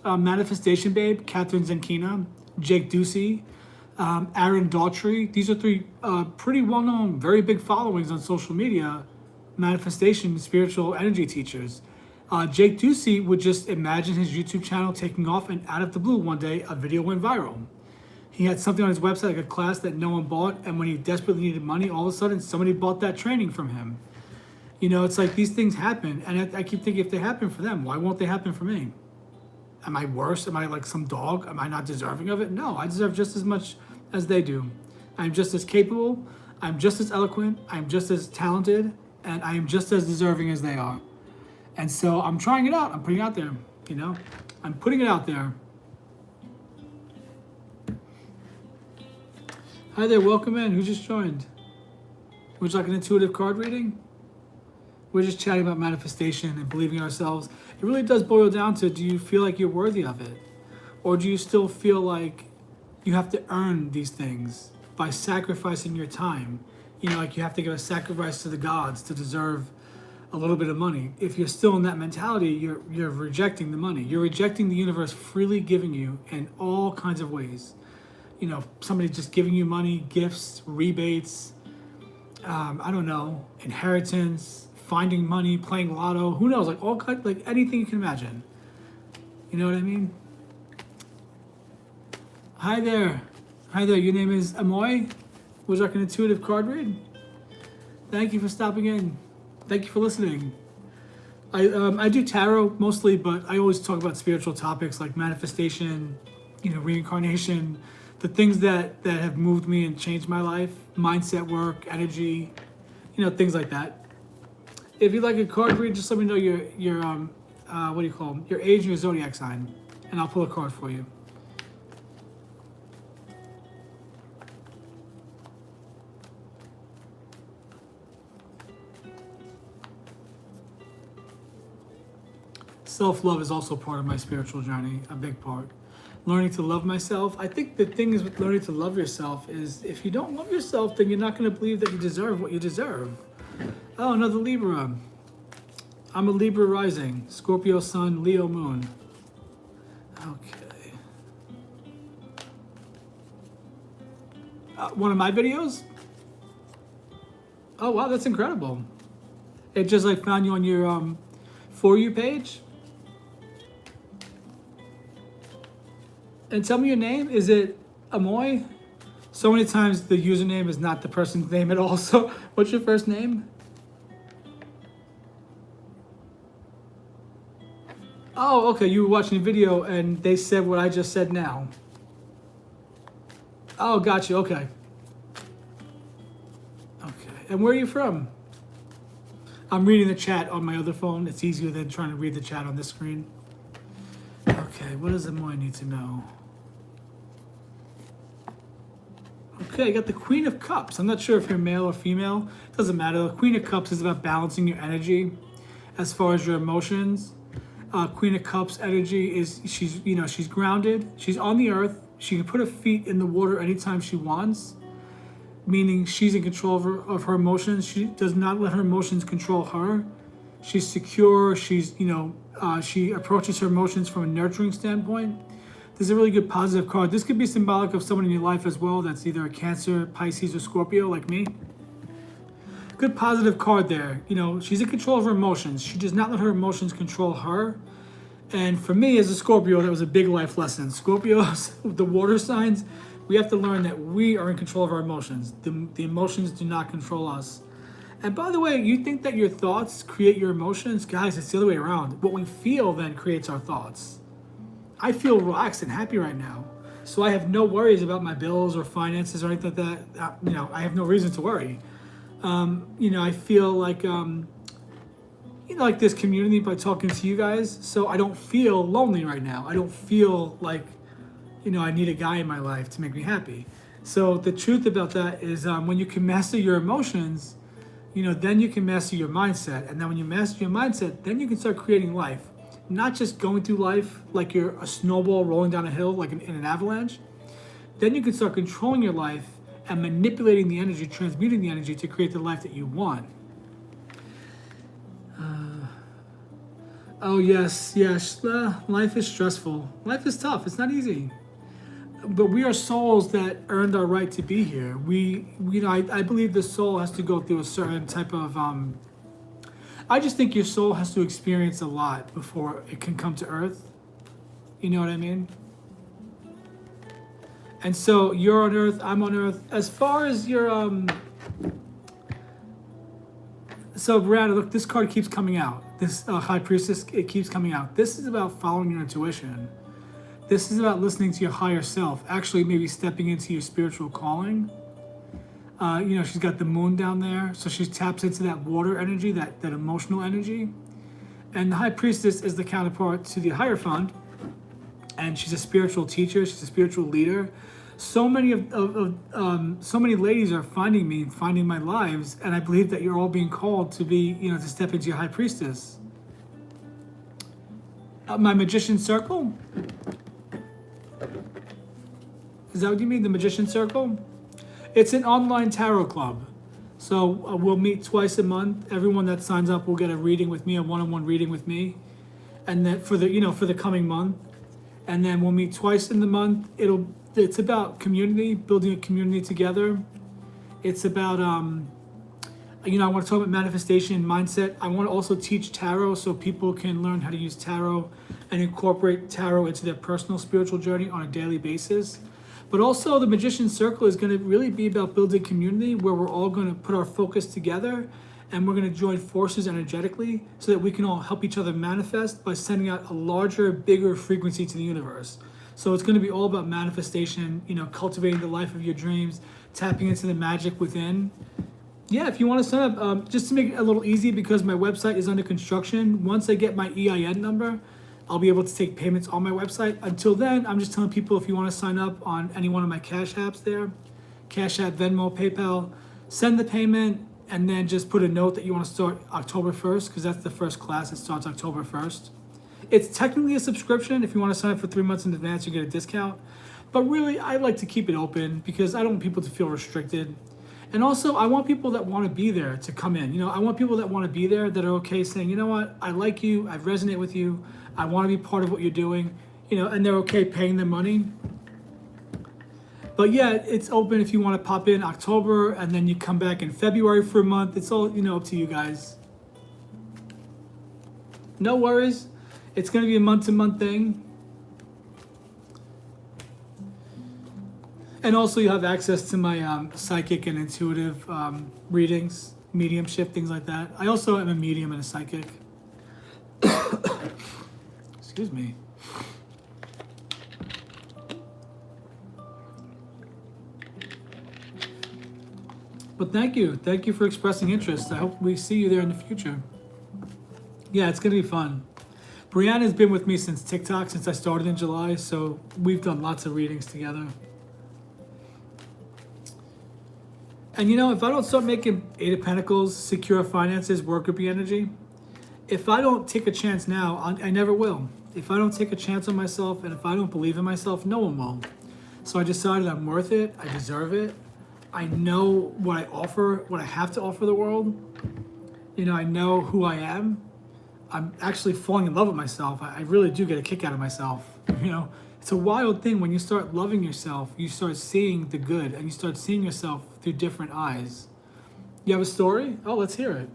Manifestation Babe, Catherine Zenkina, Jake Ducey, Aaron Daughtry. These are three pretty well-known, very big followings on social media, manifestation, spiritual energy teachers. Jake Ducey would just imagine his YouTube channel taking off, and out of the blue, one day, a video went viral. He had something on his website, like a class that no one bought, and when he desperately needed money, all of a sudden, somebody bought that training from him. You know, it's like these things happen, and I keep thinking, if they happen for them, why won't they happen for me? Am I worse? Am I like some dog? Am I not deserving of it? No, I deserve just as much as they do. I'm just as capable. I'm just as eloquent. I'm just as talented. And I am just as deserving as they are. And so I'm trying it out. I'm putting it out there, you know? I'm putting it out there. Hi there, welcome in. Who just joined? Would you like an intuitive card reading? We're just chatting about manifestation and believing in ourselves. It really does boil down to, do you feel like you're worthy of it? Or do you still feel like you have to earn these things by sacrificing your time? You know, like you have to give a sacrifice to the gods to deserve a little bit of money. If you're still in that mentality, you're rejecting the money. You're rejecting the universe freely giving you in all kinds of ways. You know, somebody just giving you money, gifts, rebates, I don't know, inheritance, finding money, playing lotto, who knows, like all kinds, like anything you can imagine. You know what I mean? Hi there. Hi there, your name is Amoy. Would you like an intuitive card read? Thank you for stopping in. Thank you for listening. I do tarot mostly, but I always talk about spiritual topics like manifestation, you know, reincarnation, the things that have moved me and changed my life, mindset work, energy, you know, things like that. If you'd like a card read, just let me know your what do you call them? Your age and your zodiac sign, and I'll pull a card for you. Self-love is also part of my spiritual journey, a big part. Learning to love myself. I think the thing is with learning to love yourself is if you don't love yourself, then you're not going to believe that you deserve what you deserve. Oh, another Libra. I'm a Libra rising, Scorpio sun, Leo moon. Okay. One of my videos? Oh, wow, that's incredible. It just like found you on your For You page? And tell me your name. Is it Amoy? So many times the username is not the person's name at all. So what's your first name? Oh, okay. You were watching a video and they said what I just said now. Oh, got you. Okay. Okay. And where are you from? I'm reading the chat on my other phone. It's easier than trying to read the chat on this screen. Okay. What does Amoy need to know? Okay, I got the Queen of Cups. I'm not sure if you're male or female. It doesn't matter. The Queen of Cups is about balancing your energy as far as your emotions. Queen of Cups energy is she's grounded. She's on the earth. She can put her feet in the water anytime she wants, meaning she's in control of her emotions. She does not let her emotions control her. She's secure. She's, she approaches her emotions from a nurturing standpoint. This is a really good positive card. This could be symbolic of someone in your life as well that's either a Cancer, Pisces, or Scorpio like me. Good positive card there. She's in control of her emotions. She does not let her emotions control her. And for me as a Scorpio, that was a big life lesson. Scorpios, the water signs, we have to learn that we are in control of our emotions. The emotions do not control us. And by the way, you think that your thoughts create your emotions? Guys, it's the other way around. What we feel then creates our thoughts. I feel relaxed and happy right now. So I have no worries about my bills or finances or anything like that. I have no reason to worry. I feel like, like this community by talking to you guys. So I don't feel lonely right now. I don't feel like, I need a guy in my life to make me happy. So the truth about that is when you can master your emotions, then you can master your mindset. And then when you master your mindset, then you can start creating life. Not just going through life like you're a snowball rolling down a hill like in an avalanche. Then you can start controlling your life and manipulating the energy, transmuting the energy to create the life that you want. Oh yes, yes. Life is stressful. Life is tough. It's not easy. But we are souls that earned our right to be here. I believe the soul has to go through a certain type of. I just think your soul has to experience a lot before it can come to Earth. You know what I mean? And so you're on Earth, I'm on Earth. As far as your so Brianna, look, this card keeps coming out. This High Priestess, it keeps coming out. This is about following your intuition. This is about listening to your higher self. Actually, maybe stepping into your spiritual calling. She's got the moon down there, so she taps into that water energy, that emotional energy. And the High Priestess is the counterpart to the Hierophant, and she's a spiritual teacher. She's a spiritual leader. So many so many ladies are finding me, finding my lives, and I believe that you're all being called to be, to step into your High Priestess. My Magician Circle. Is that what you mean, the Magician Circle? It's an online tarot club. So we'll meet twice a month. Everyone that signs up will get a reading with me, a one-on-one reading with me, and then for the coming month. And then we'll meet twice in the month. It's about community, building a community together. It's about I want to talk about manifestation and mindset. I want to also teach tarot so people can learn how to use tarot and incorporate tarot into their personal spiritual journey on a daily basis. But also the Magician Circle is going to really be about building community where we're all going to put our focus together and we're going to join forces energetically so that we can all help each other manifest by sending out a larger, bigger frequency to the universe. So it's going to be all about manifestation, cultivating the life of your dreams, tapping into the magic within. Yeah, if you want to sign up, just to make it a little easy, because my website is under construction, once I get my EIN number, I'll be able to take payments on my website. Until then, I'm just telling people, if you want to sign up on any one of my Cash Apps there, Cash App, Venmo, PayPal, send the payment, and then just put a note that you want to start October 1st, because that's the first class. It starts October 1st. It's technically a subscription. If you want to sign up for 3 months in advance, you get a discount. But really, I like to keep it open because I don't want people to feel restricted. And also, I want people that want to be there to come in. I want people that want to be there that are okay saying, you know what, I like you, I resonate with you, I want to be part of what you're doing, and they're okay paying their money. But yeah, it's open if you want to pop in October and then you come back in February for a month. It's all, up to you guys. No worries. It's going to be a month-to-month thing. And also you have access to my psychic and intuitive readings, mediumship, things like that. I also am a medium and a psychic. Excuse me. But thank you. Thank you for expressing interest. I hope we see you there in the future. Yeah, it's going to be fun. Brianna's been with me since TikTok, since I started in July, so we've done lots of readings together. And if I don't start making Eight of Pentacles, secure finances, worker bee energy, if I don't take a chance now, I never will. If I don't take a chance on myself and if I don't believe in myself, no one will. So I decided I'm worth it. I deserve it. I know what I offer, what I have to offer the world. I know who I am. I'm actually falling in love with myself. I really do get a kick out of myself. It's a wild thing when you start loving yourself, you start seeing the good and you start seeing yourself through different eyes. You have a story? Oh, let's hear it.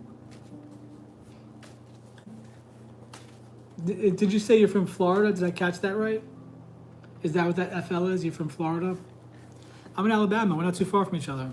Did you say you're from Florida? Did I catch that right? Is that what that FL is? You're from Florida? I'm in Alabama. We're not too far from each other.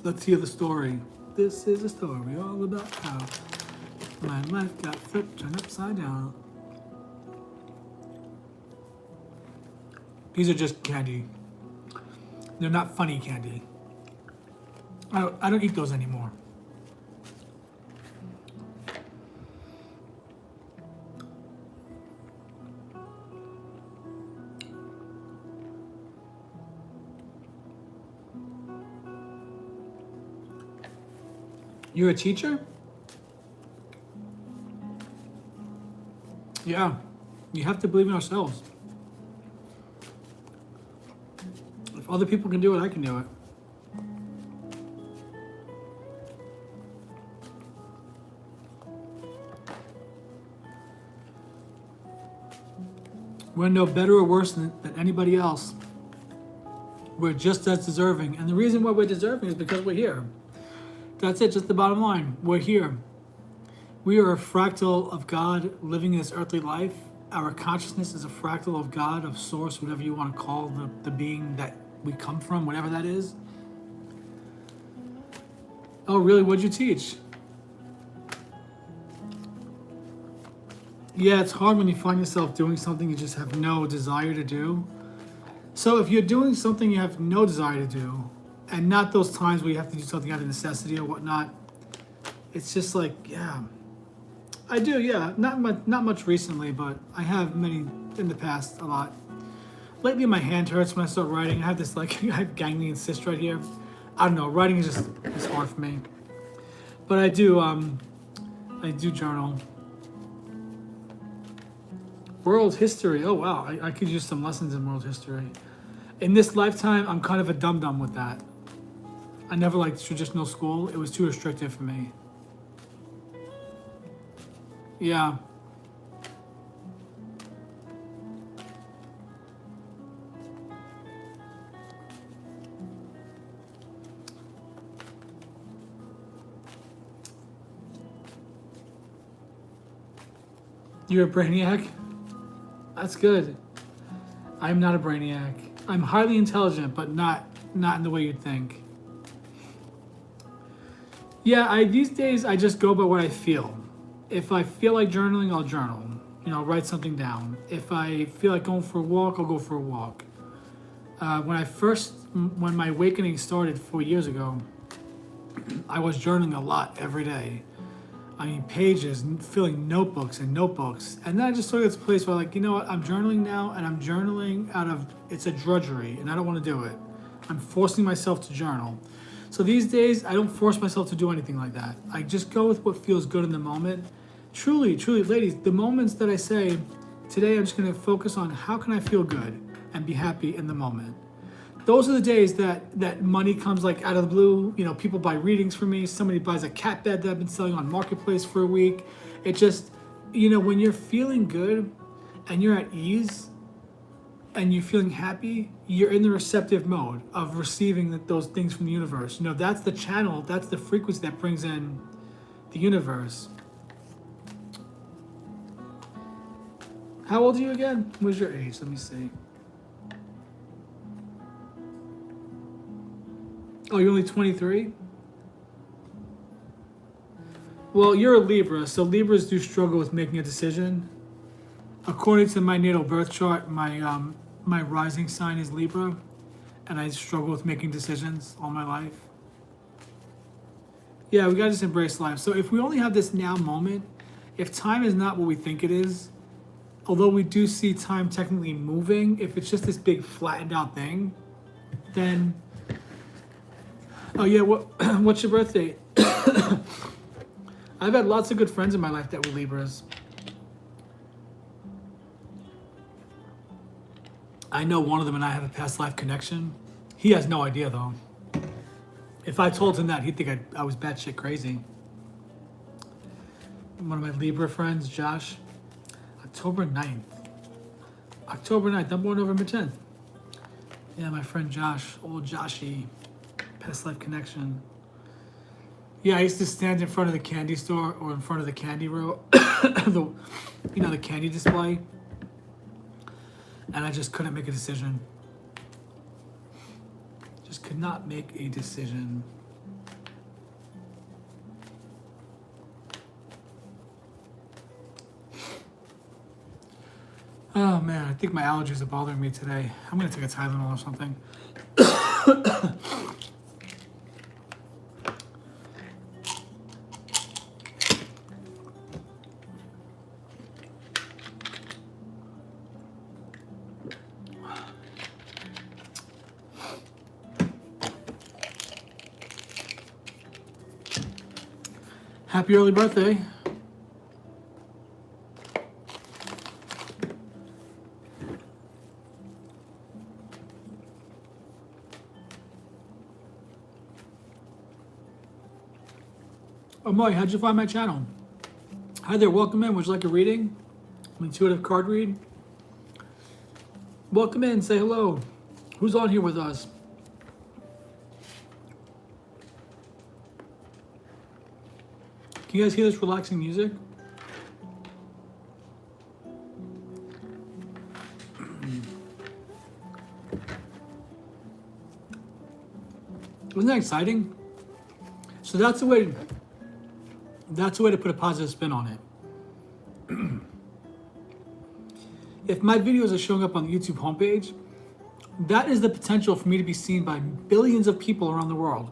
Let's hear the story. This is a story all about how my life got flipped, turned upside down. These are just candy. They're not funny candy. I don't eat those anymore. You're a teacher? Yeah. You have to believe in ourselves. If other people can do it, I can do it. We're no better or worse than anybody else. We're just as deserving. And the reason why we're deserving is because we're here. That's it, just the bottom line. We're here. We are a fractal of God living in this earthly life. Our consciousness is a fractal of God, of source, whatever you want to call the being that we come from, whatever that is. Oh, really? What'd you teach? Yeah, it's hard when you find yourself doing something you just have no desire to do. So if you're doing something you have no desire to do, and not those times where you have to do something out of necessity or whatnot, it's just like, yeah. I do, yeah. Not much recently, but I have many in the past, a lot. Lately my hand hurts when I start writing. I have this I have ganglion cyst right here. I don't know, writing is just, it's hard for me. But I do journal. World history. Oh wow, I could use some lessons in world history. In this lifetime, I'm kind of a dum-dum with that. I never liked traditional school. It was too restrictive for me. Yeah. You're a brainiac? That's good. I'm not a brainiac. I'm highly intelligent, but not in the way you'd think. Yeah, these days I just go by what I feel. If I feel like journaling, I'll journal. You know, write something down. If I feel like going for a walk, I'll go for a walk. When my awakening started 4 years ago, I was journaling a lot every day. I mean, pages, filling notebooks and notebooks. And then I just took this place where, like, you know what, I'm journaling now, and I'm journaling it's a drudgery, and I don't want to do it. I'm forcing myself to journal. So these days, I don't force myself to do anything like that. I just go with what feels good in the moment. Truly, ladies, the moments that I say, today I'm just going to focus on how can I feel good and be happy in the moment. Those are the days that money comes like out of the blue. You know, people buy readings for me. Somebody buys a cat bed that I've been selling on Marketplace for a week. It just, you know, when you're feeling good and you're at ease and you're feeling happy, you're in the receptive mode of receiving those things from the universe. You know, that's the channel, that's the frequency that brings in the universe. How old are you again? What's your age? Let me see. Oh, you're only 23? Well, you're a Libra, so Libras do struggle with making a decision. According to my natal birth chart, my rising sign is Libra, and I struggle with making decisions all my life. Yeah, we gotta just embrace life. So if we only have this now moment, if time is not what we think it is, although we do see time technically moving, if it's just this big flattened out thing, then... Oh yeah, what's your birth date? I've had lots of good friends in my life that were Libras. I know one of them and I have a past life connection. He has no idea though. If I told him that, he'd think I was batshit crazy. One of my Libra friends, Josh, October 9th. October 9th, I'm born November 10th. Yeah, my friend Josh, old Joshy. Past life connection. Yeah, I used to stand in front of the candy store or in front of the candy row, the candy display, and I just couldn't make a decision. Just could not make a decision. Oh man, I think my allergies are bothering me today. I'm gonna take a Tylenol or something. Happy early birthday. Oh, Moy, how'd you find my channel? Hi there, welcome in. Would you like a reading? An intuitive card read? Welcome in, say hello. Who's on here with us? Can you guys hear this relaxing music? Isn't that exciting? So that's the way to put a positive spin on it. If my videos are showing up on the YouTube homepage, that is the potential for me to be seen by billions of people around the world,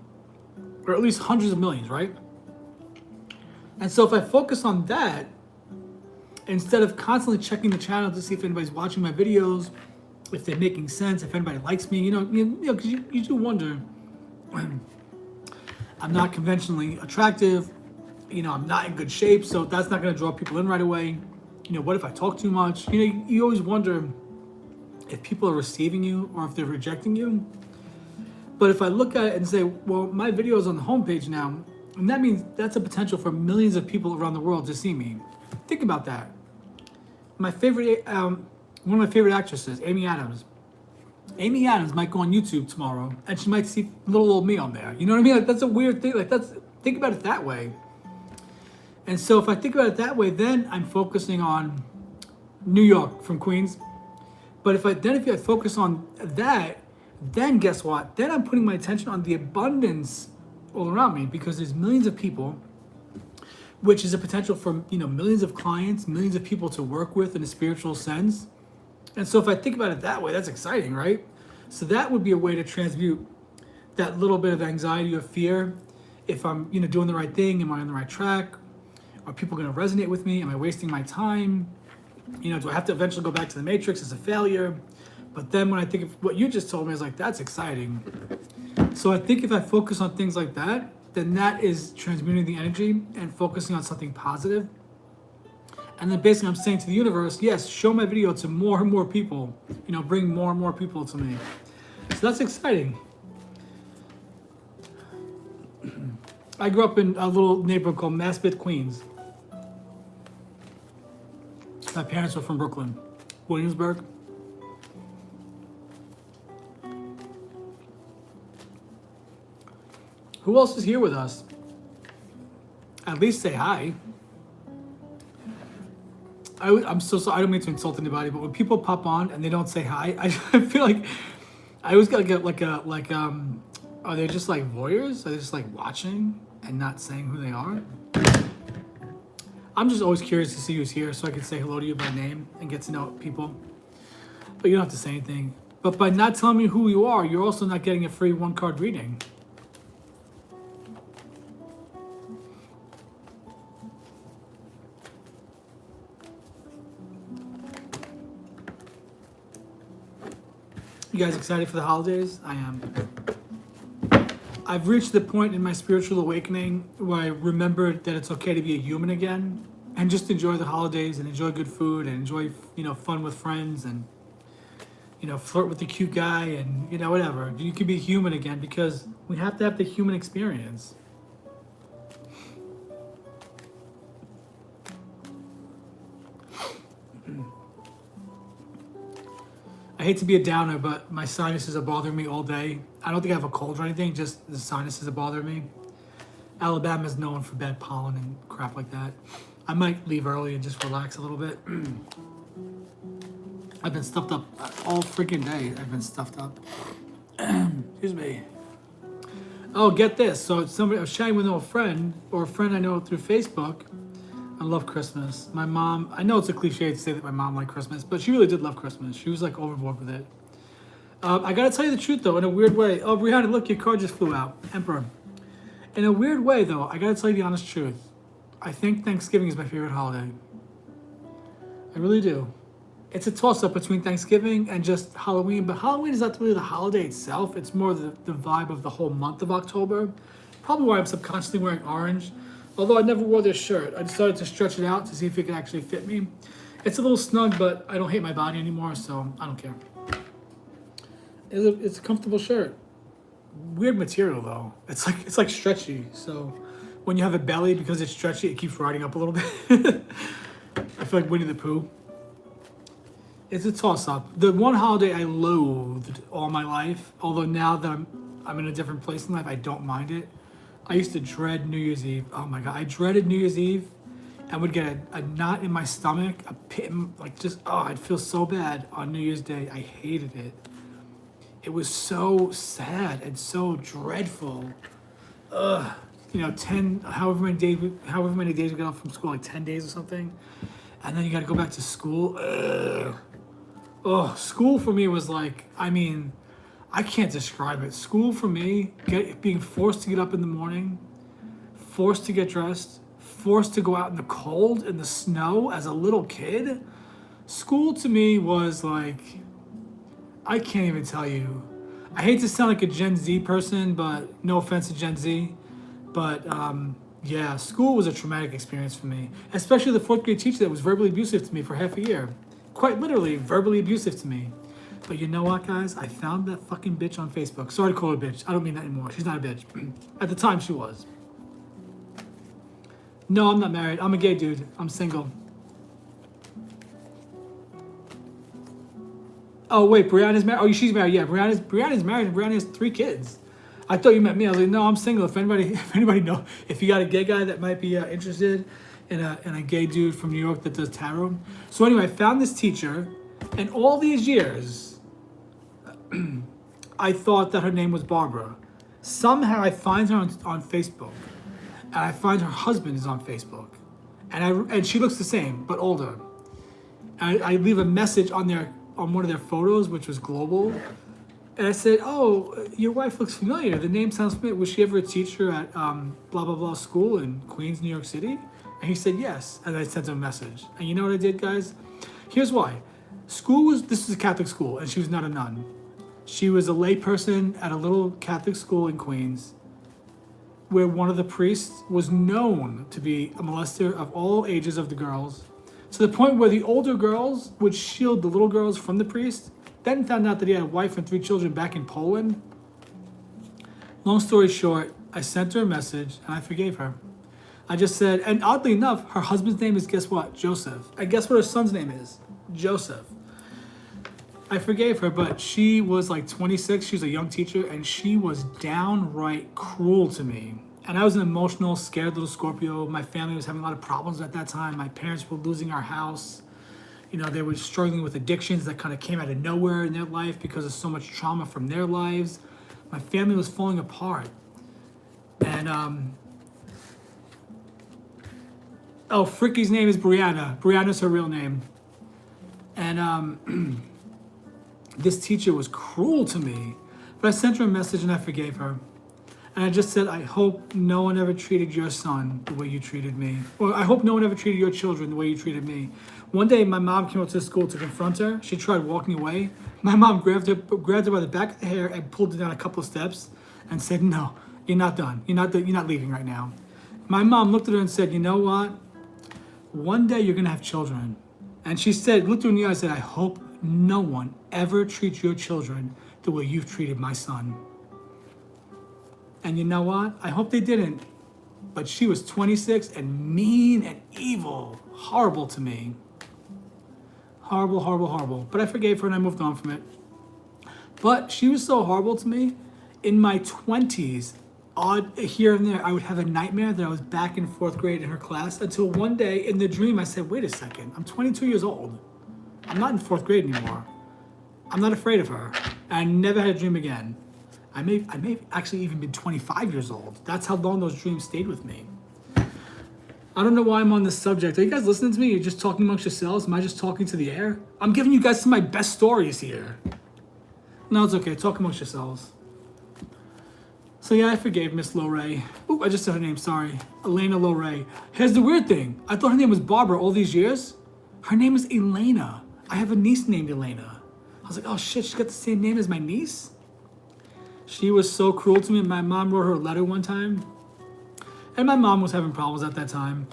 or at least hundreds of millions, right? And so if I focus on that, instead of constantly checking the channel to see if anybody's watching my videos, if they're making sense, if anybody likes me, because you do wonder, I'm not conventionally attractive, I'm not in good shape, so that's not going to draw people in right away. What if I talk too much? You always wonder if people are receiving you or if they're rejecting you. But if I look at it and say, well, my video is on the homepage now, and that means that's a potential for millions of people around the world to see me. Think about that. My favorite, one of my favorite actresses, Amy Adams. Amy Adams might go on YouTube tomorrow, and she might see little old me on there. You know what I mean? Like, that's a weird thing. Think about it that way. And so if I think about it that way, then I'm focusing on New York from Queens. But if I focus on that, then guess what? Then I'm putting my attention on the abundance all around me, because there's millions of people, which is a potential for millions of clients, millions of people to work with in a spiritual sense. And so if I think about it that way, that's exciting, right? So that would be a way to transmute that little bit of anxiety or fear. If I'm doing the right thing, am I on the right track? Are people going to resonate with me? Am I wasting my time? Do I have to eventually go back to the matrix as a failure? But then when I think of what you just told me, I was like, that's exciting. So I think if I focus on things like that, then that is transmuting the energy and focusing on something positive. And then basically I'm saying to the universe, yes, show my video to more and more people, bring more and more people to me. So that's exciting. I grew up in a little neighborhood called Maspeth, Queens. My parents were from Brooklyn, Williamsburg. Who else is here with us? At least say hi. I'm so sorry. I don't mean to insult anybody, but when people pop on and they don't say hi, I feel like I always gotta get are they just like voyeurs? Are they just like watching and not saying who they are? I'm just always curious to see who's here so I can say hello to you by name and get to know people. But you don't have to say anything. But by not telling me who you are, you're also not getting a free one-card reading. You guys excited for the holidays? I am. I've reached the point in my spiritual awakening where I remembered that it's okay to be a human again and just enjoy the holidays and enjoy good food and enjoy, fun with friends and, flirt with the cute guy and, whatever. You can be human again because we have to have the human experience. I hate to be a downer, but my sinuses are bothering me all day. I don't think I have a cold or anything, just the sinuses are bothering me. Alabama is known for bad pollen and crap like that. I might leave early and just relax a little bit. I've been stuffed up all freaking day. I've been stuffed up. Excuse me. Oh, get this. So I was chatting with a friend I know through Facebook. I love Christmas. My mom, I know it's a cliche to say that my mom liked Christmas, but she really did love Christmas. She was like overboard with it. I gotta tell you the truth though, in a weird way. Oh, Brianna, look, your card just flew out. Emperor. In a weird way though, I gotta tell you the honest truth. I think Thanksgiving is my favorite holiday. I really do. It's a toss-up between Thanksgiving and just Halloween, but Halloween is not really the holiday itself. It's more the vibe of the whole month of October. Probably why I'm subconsciously wearing orange. Although I never wore this shirt. I decided to stretch it out to see if it could actually fit me. It's a little snug, but I don't hate my body anymore, so I don't care. It's a comfortable shirt. Weird material though. It's like stretchy. So when you have a belly, because it's stretchy, it keeps riding up a little bit. I feel like Winnie the Pooh. It's a toss-up. The one holiday I loathed all my life, although now that I'm in a different place in life, I don't mind it. I used to dread New Year's Eve. Oh my God, I dreaded New Year's Eve and would get a knot in my stomach, a pit, like just, I'd feel so bad on New Year's Day. I hated it. It was so sad and so dreadful. Ugh. You know, however many days we got off from school, like 10 days or something. And then you got to go back to school. Ugh. Oh, school for me was like, I mean, I can't describe it. School for me, being forced to get up in the morning, forced to get dressed, forced to go out in the cold, in the snow as a little kid. School to me was like, I can't even tell you. I hate to sound like a Gen Z person, but no offense to Gen Z. But yeah, school was a traumatic experience for me, especially the fourth grade teacher that was verbally abusive to me for half a year. Quite literally, verbally abusive to me. But you know what, guys? I found that fucking bitch on Facebook. Sorry to call her a bitch. I don't mean that anymore. She's not a bitch. At the time, she was. No, I'm not married. I'm a gay dude. I'm single. Oh, wait, Brianna's married? Oh, she's married. Yeah, Brianna's married and Brianna has 3 kids. I thought you meant me. I was like, no, I'm single. If anybody know, if you got a gay guy that might be interested in a gay dude from New York that does tarot. So anyway, I found this teacher, and all these years, I thought that her name was Barbara. Somehow I find her on Facebook, and I find her husband is on Facebook, and she looks the same but older. And I leave a message on one of their photos, which was global. And I said, oh, your wife looks familiar. The name sounds familiar. Was she ever a teacher at blah, blah, blah school in Queens, New York City? And he said, yes. And I sent him a message. And you know what I did, guys? Here's why. This was a Catholic school, and she was not a nun. She was a lay person at a little Catholic school in Queens, where one of the priests was known to be a molester of all ages of the girls, to the point where the older girls would shield the little girls from the priest. Then found out that he had a wife and 3 children back in Poland. Long story short, I sent her a message and I forgave her. I just said, and oddly enough, her husband's name is, guess what? Joseph. And guess what her son's name is? Joseph. I forgave her, but she was like 26. She was a young teacher, and she was downright cruel to me. And I was an emotional, scared little Scorpio. My family was having a lot of problems at that time. My parents were losing our house. You know, they were struggling with addictions that kind of came out of nowhere in their life because of so much trauma from their lives. My family was falling apart. And, Fricky's name is Brianna. Brianna's her real name. And, this teacher was cruel to me. But I sent her a message and I forgave her. And I just said, I hope no one ever treated your son the way you treated me. Or I hope no one ever treated your children the way you treated me. One day, my mom came up to the school to confront her. She tried walking away. My mom grabbed her by the back of the hair and pulled her down a couple of steps and said, no, you're not done. You're not leaving right now. My mom looked at her and said, you know what? One day you're going to have children. And she said, looked her in the eye and said, I hope no one ever treats your children the way you've treated my son. And you know what? I hope they didn't. But she was 26 and mean and evil. Horrible to me. Horrible, horrible, horrible. But I forgave her and I moved on from it. But she was so horrible to me. In my 20s, odd here and there, I would have a nightmare that I was back in 4th grade in her class, until one day in the dream I said, wait a second, I'm 22 years old. I'm not in 4th grade anymore. I'm not afraid of her. I never had a dream again. I may have actually even been 25 years old. That's how long those dreams stayed with me. I don't know why I'm on this subject. Are you guys listening to me? You're just talking amongst yourselves? Am I just talking to the air? I'm giving you guys some of my best stories here. No, it's okay. Talk amongst yourselves. So yeah, I forgave Miss Lorray. Ooh, I just said her name, sorry. Elena Lorray. Here's the weird thing. I thought her name was Barbara all these years. Her name is Elena. I have a niece named Elena. I was like, oh shit, she's got the same name as my niece? She was so cruel to me. My mom wrote her a letter one time. And my mom was having problems at that time.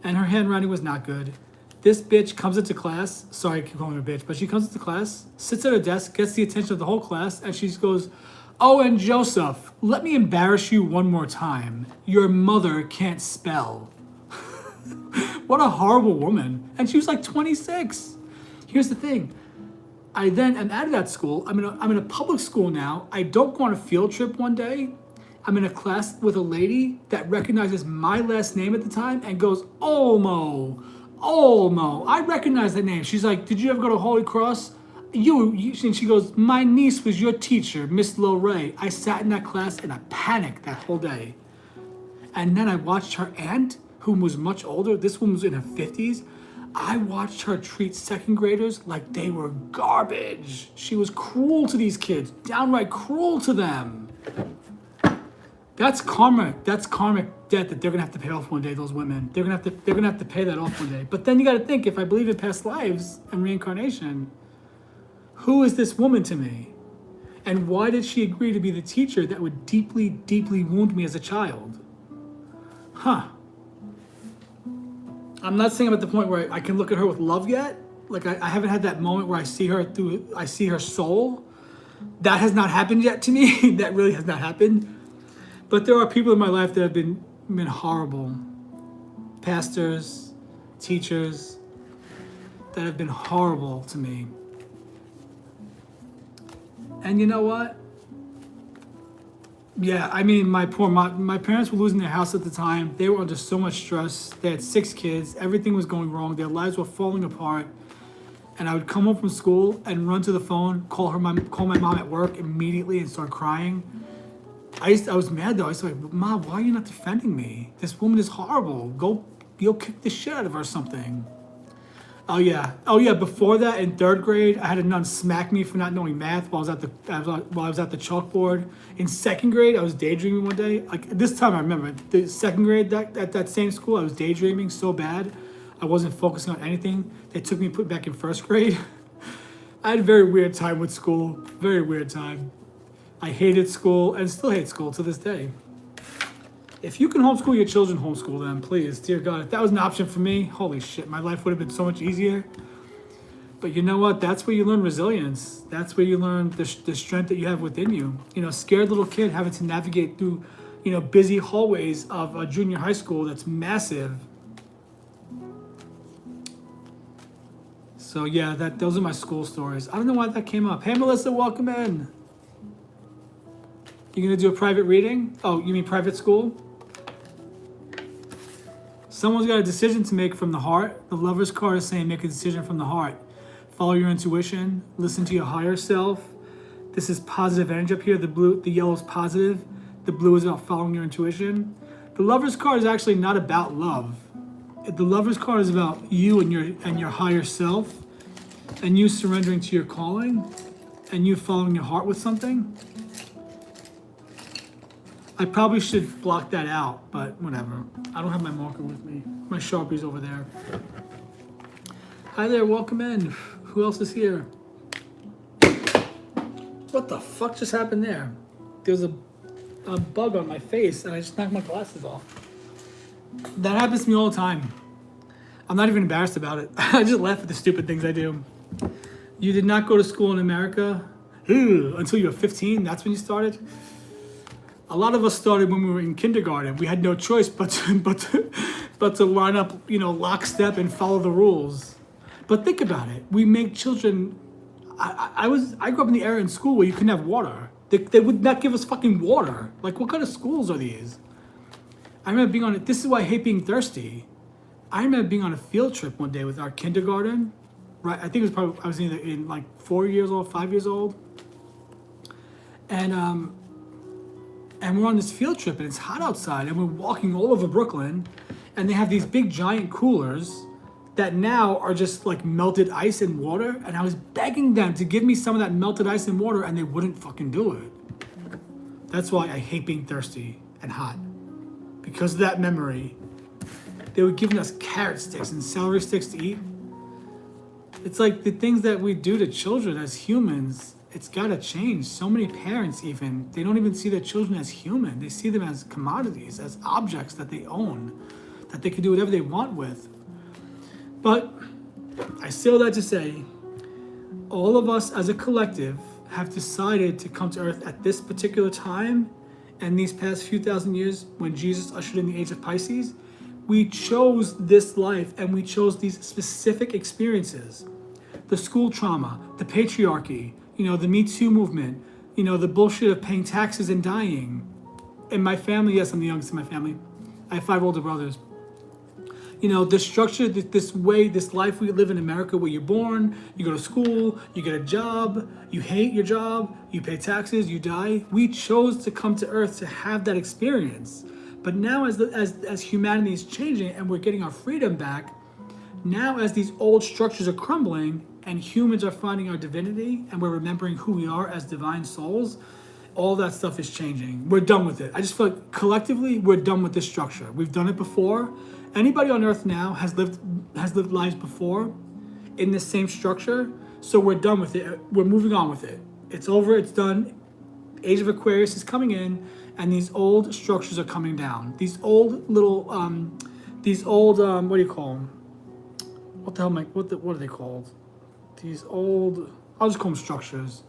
And her handwriting was not good. This bitch comes into class. Sorry, I keep calling her a bitch. But she comes into class, sits at her desk, gets the attention of the whole class. And she goes, "Oh, and Joseph, let me embarrass you one more time. Your mother can't spell." What a horrible woman. And she was like 26. Here's the thing. I then am out of that school. I'm in a public school now. I don't go on a field trip one day. I'm in a class with a lady that recognizes my last name at the time and goes, Olmo, Olmo. I recognize that name. She's like, "Did you ever go to Holy Cross?" And she goes, "My niece was your teacher, Miss Lorray." I sat in that class and I panicked that whole day. And then I watched her aunt, who was much older. This woman was in her 50s. I watched her treat second graders like they were garbage. She was cruel to these kids, downright cruel to them. That's karma. That's karmic debt that they're gonna have to pay off one day. Those women, they're gonna have to pay that off one day. But then you got to think: if I believe in past lives and reincarnation, who is this woman to me? And why did she agree to be the teacher that would deeply, deeply wound me as a child? Huh. I'm not saying I'm at the point where I can look at her with love yet. Like I haven't had that moment where I see her soul. That has not happened yet to me. That really has not happened. But there are people in my life that have been horrible. Pastors, teachers, that have been horrible to me. And you know what? Yeah, I mean, my parents were losing their house at the time. They were under so much stress. They had 6 kids. Everything was going wrong. Their lives were falling apart. And I would come home from school and run to the phone, call my mom at work immediately and start crying. I was mad though. I was like, "Mom, why are you not defending me? This woman is horrible. Go kick the shit out of her or something." Oh yeah. Before that, in 3rd grade, I had a nun smack me for not knowing math while I was at the chalkboard. In 2nd grade, I was daydreaming one day. Like this time, I remember the 2nd grade at that same school, I was daydreaming so bad, I wasn't focusing on anything. They took me and put me back in 1st grade. I had a very weird time with school. Very weird time. I hated school and still hate school to this day. If you can homeschool your children, homeschool them, please. Dear God, if that was an option for me, holy shit, my life would have been so much easier. But you know what? That's where you learn resilience. That's where you learn the strength that you have within you. You know, scared little kid having to navigate through, busy hallways of a junior high school that's massive. So yeah, those are my school stories. I don't know why that came up. Hey, Melissa, welcome in. You gonna do a private reading? Oh, you mean private school? Someone's got a decision to make from the heart. The Lover's card is saying make a decision from the heart. Follow your intuition. Listen to your higher self. This is positive energy up here. The yellow is positive. The blue is about following your intuition. The Lover's card is actually not about love. The Lover's card is about you and your higher self, and you surrendering to your calling, and you following your heart with something. I probably should block that out, but whatever. I don't have my marker with me. My Sharpie's over there. Hi there, welcome in. Who else is here? What the fuck just happened there? There was a bug on my face and I just knocked my glasses off. That happens to me all the time. I'm not even embarrassed about it. I just laugh at the stupid things I do. You did not go to school in America until you were 15? That's when you started? A lot of us started when we were in kindergarten. We had no choice but to line up, lockstep and follow the rules. But think about it. We make children. I grew up in the era in school where you couldn't have water. They would not give us fucking water. Like, what kind of schools are these? I remember being on it. This is why I hate being thirsty. I remember being on a field trip one day with our kindergarten. Right, I think I was either in like 4 years old, 5 years old, and we're on this field trip and it's hot outside and we're walking all over Brooklyn, and they have these big giant coolers that now are just like melted ice and water, and I was begging them to give me some of that melted ice and water and they wouldn't fucking do it. That's why I hate being thirsty and hot, because of that memory. They were giving us carrot sticks and celery sticks to eat. It's like the things that we do to children as humans. it's got to change. So many parents even, they don't even see their children as human. They see them as commodities, as objects that they own, that they can do whatever they want with. But I say all that to say, all of us as a collective have decided to come to earth at this particular time and these past few thousand years when Jesus ushered in the age of Pisces. We chose this life and we chose these specific experiences. The school trauma, the patriarchy, the Me Too movement, the bullshit of paying taxes and dying. In my family, yes, I'm the youngest in my family. I have 5 older brothers. The structure, this way, this life we live in America where you're born, you go to school, you get a job, you hate your job, you pay taxes, you die. We chose to come to earth to have that experience. But now as humanity is changing and we're getting our freedom back, now as these old structures are crumbling and humans are finding our divinity and we're remembering who we are as divine souls, all that stuff is changing. We're done with it. I just feel like collectively we're done with this structure. We've done it before. Anybody on earth now has lived lives before in this same structure, so we're done with it. We're moving on with it. It's over, it's done. Age of Aquarius is coming in, and these old structures are coming down. These old little, what do you call them? What the hell what are they called? These old, I'll just call them structures.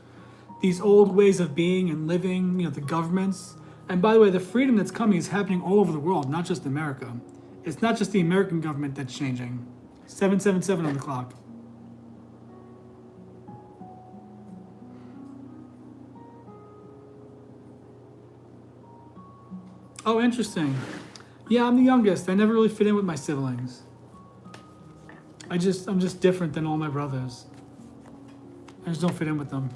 These old ways of being and living, the governments. And by the way, the freedom that's coming is happening all over the world, not just America. It's not just the American government that's changing. 777 on the clock. Oh, interesting. Yeah, I'm the youngest. I never really fit in with my siblings. I'm just different than all my brothers. I just don't fit in with them.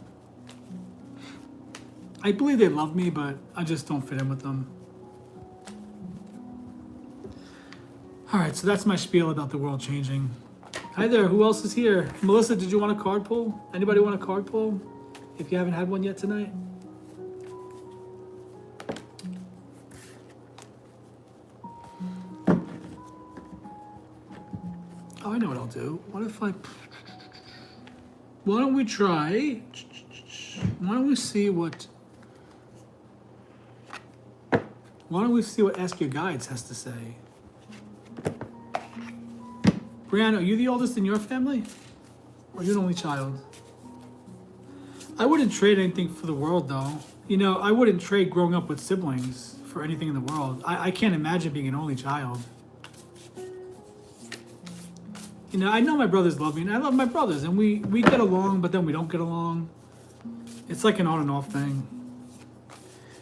I believe they love me, but I just don't fit in with them. All right, so that's my spiel about the world changing. Hi there, who else is here? Melissa, did you want a card pull? Anybody want a card pull? If you haven't had one yet tonight? Oh, I know what I'll do. Why don't we see what Ask Your Guides has to say? Brianna, are you the oldest in your family? Or are you an only child? I wouldn't trade anything for the world, though. I wouldn't trade growing up with siblings for anything in the world. I can't imagine being an only child. I know my brothers love me, and I love my brothers, and we get along, but then we don't get along. It's like an on and off thing.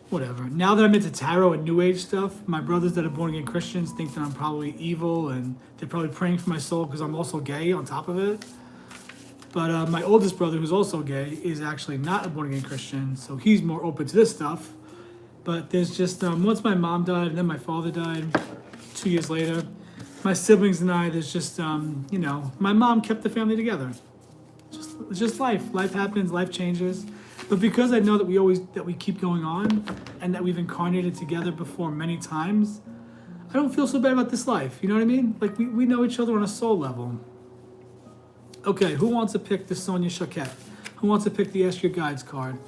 Whatever. Now that I'm into tarot and New Age stuff, my brothers that are born again Christians think that I'm probably evil, and they're probably praying for my soul because I'm also gay on top of it. But my oldest brother, who's also gay, is actually not a born again Christian, so he's more open to this stuff. But there's just, once my mom died and then my father died 2 years later, my siblings and I, there's just, my mom kept the family together. It's just life. Life happens, life changes. But because I know that we keep going on and that we've incarnated together before many times, I don't feel so bad about this life. You know what I mean? Like we know each other on a soul level. Okay, who wants to pick the Sonia Chaquette? Who wants to pick the Ask Your Guides card?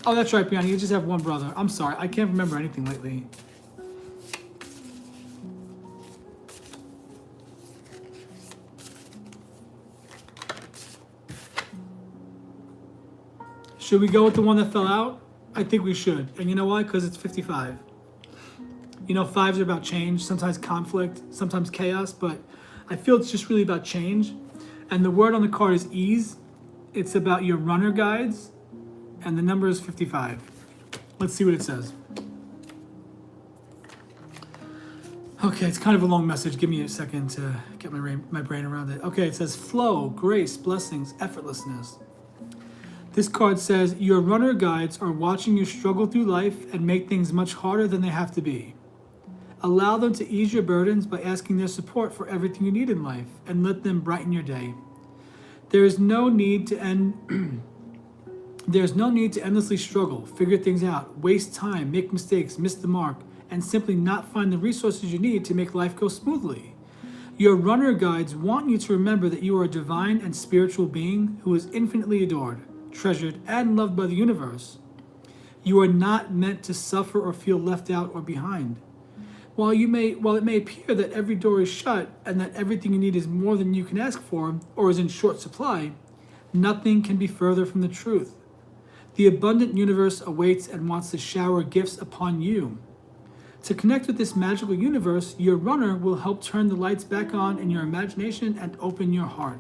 Oh, that's right, Brianna. You just have one brother. I'm sorry. I can't remember anything lately. Should we go with the one that fell out? I think we should. And you know why? Because it's 55. Fives are about change, sometimes conflict, sometimes chaos, but I feel it's just really about change. And the word on the card is ease. It's about your runner guides, and the number is 55. Let's see what it says. Okay, it's kind of a long message. Give me a second to get my brain around it. Okay, it says flow, grace, blessings, effortlessness. This card says, your runner guides are watching you struggle through life and make things much harder than they have to be. Allow them to ease your burdens by asking their support for everything you need in life and let them brighten your day. There is no need to endlessly struggle, figure things out, waste time, make mistakes, miss the mark, and simply not find the resources you need to make life go smoothly. Your runner guides want you to remember that you are a divine and spiritual being who is infinitely adored, treasured, and loved by the universe. You are not meant to suffer or feel left out or behind. While it may appear that every door is shut and that everything you need is more than you can ask for or is in short supply, nothing can be further from the truth. The abundant universe awaits and wants to shower gifts upon you. To connect with this magical universe, your runner will help turn the lights back on in your imagination and open your heart.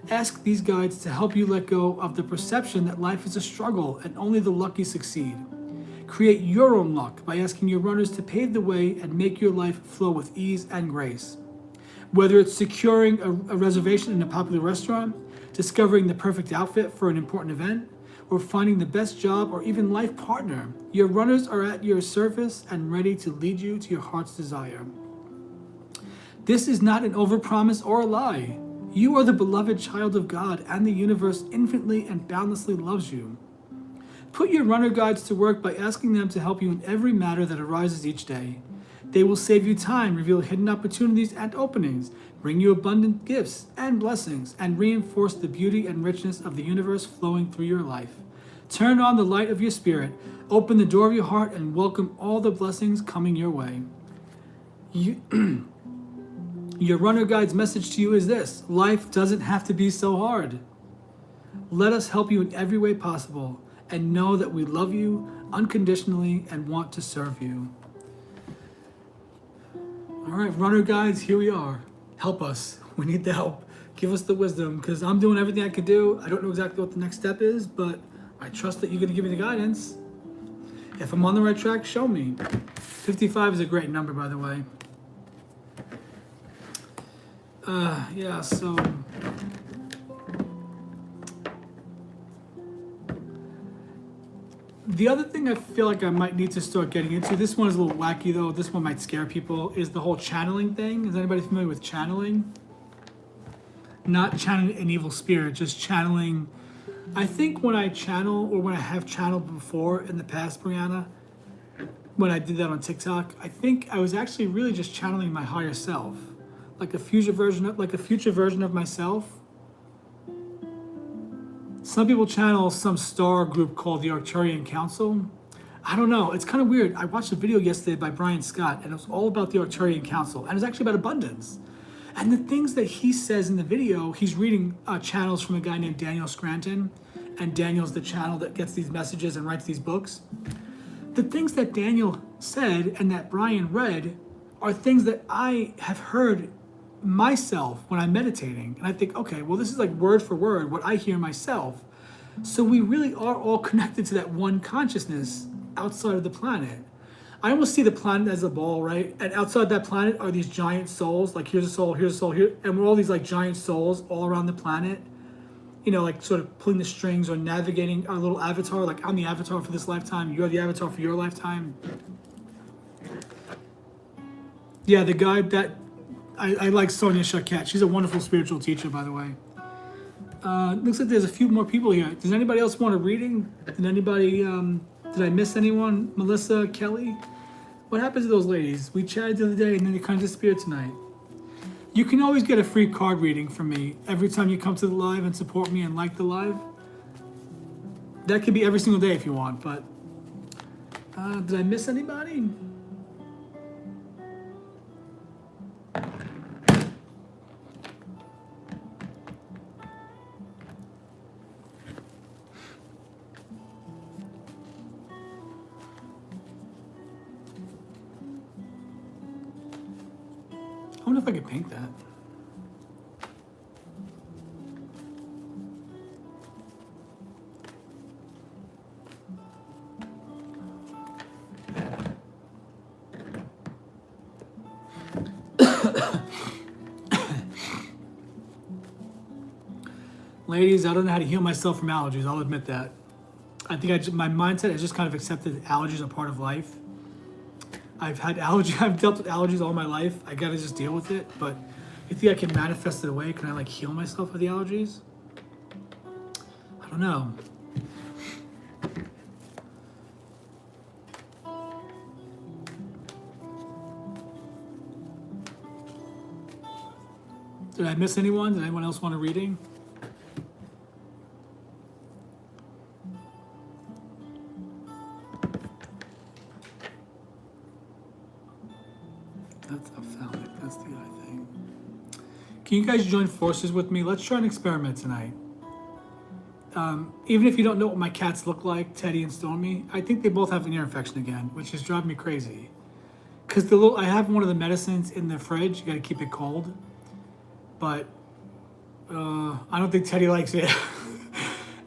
Ask these guides to help you let go of the perception that life is a struggle and only the lucky succeed. Create your own luck by asking your runners to pave the way and make your life flow with ease and grace. Whether it's securing a reservation in a popular restaurant, discovering the perfect outfit for an important event, or finding the best job or even life partner, your runners are at your service and ready to lead you to your heart's desire. This is not an overpromise or a lie. You are the beloved child of God, and the universe infinitely and boundlessly loves you. Put your runner guides to work by asking them to help you in every matter that arises each day. They will save you time, reveal hidden opportunities and openings, bring you abundant gifts and blessings, and reinforce the beauty and richness of the universe flowing through your life. Turn on the light of your spirit, open the door of your heart, and welcome all the blessings coming your way. Your runner guide's message to you is this: life doesn't have to be so hard. Let us help you in every way possible, and know that we love you unconditionally and want to serve you. All right, runner guides, here we are. Help us. We need the help. Give us the wisdom, because I'm doing everything I can do. I don't know exactly what the next step is, but I trust that you're going to give me the guidance. If I'm on the right track, show me. 55 is a great number, by the way. So the other thing I feel like I might need to start getting into, this one is a little wacky though, this one might scare people, is the whole channeling thing. Is anybody familiar with channeling? Not channeling an evil spirit, just channeling. I think when I channel, or when I have channeled before in the past, Brianna, when I did that on TikTok, I think I was actually really just channeling my higher self, like a future version of myself. Some people channel some star group called the Arcturian Council. I don't know. It's kind of weird. I watched a video yesterday by Brian Scott, and it was all about the Arcturian Council, and it was actually about abundance. And the things that he says in the video, he's reading channels from a guy named Daniel Scranton, and Daniel's the channel that gets these messages and writes these books. The things that Daniel said and that Brian read are things that I have heard myself when I'm meditating, and I think, okay, well, this is like word for word what I hear myself. So we really are all connected to that one consciousness outside of the planet. I almost see the planet as a ball, right? And outside that planet are these giant souls, like here's a soul, here, and we're all these like giant souls all around the planet, you know, like sort of pulling the strings or navigating our little avatar. Like, I'm the avatar for this lifetime, you're the avatar for your lifetime. Yeah, the guy that I like Sonia Choquette. She's a wonderful spiritual teacher, by the way. Looks like there's a few more people here. Does anybody else want a reading? Did I miss anyone? Melissa, Kelly? What happens to those ladies? We chatted the other day and then they kind of disappeared tonight. You can always get a free card reading from me every time you come to the live and support me and like the live. That could be every single day if you want, but did I miss anybody? I wonder if I could paint that. Ladies, I don't know how to heal myself from allergies. I'll admit that. I think my mindset has just kind of accepted allergies are part of life. I've dealt with allergies all my life. I gotta just deal with it. But you think I can manifest it away? Can I like heal myself of the allergies? I don't know. Did I miss anyone? Did anyone else want a reading? That's ophthalmic. That's the eye thing. Can you guys join forces with me? Let's try an experiment tonight. Even if you don't know what my cats look like, Teddy and Stormy, I think they both have an ear infection again, which is driving me crazy. Because I have one of the medicines in the fridge. You got to keep it cold. But I don't think Teddy likes it.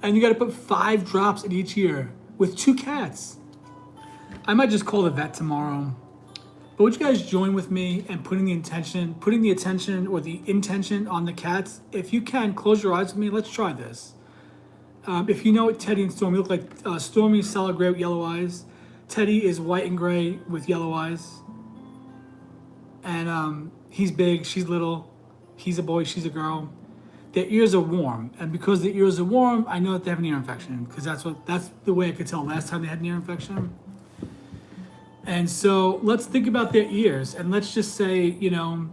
And you got to put 5 drops in each ear with 2 cats. I might just call the vet tomorrow. But would you guys join with me and putting the attention or the intention on the cats? If you can, close your eyes with me. Let's try this. If you know what Teddy and Stormy look like, Stormy is solid gray with yellow eyes. Teddy is white and gray with yellow eyes. And he's big, she's little. He's a boy, she's a girl. Their ears are warm, and because the ears are warm, I know that they have an ear infection, because that's the way I could tell last time they had an ear infection. And so let's think about their ears, and let's just say, you know,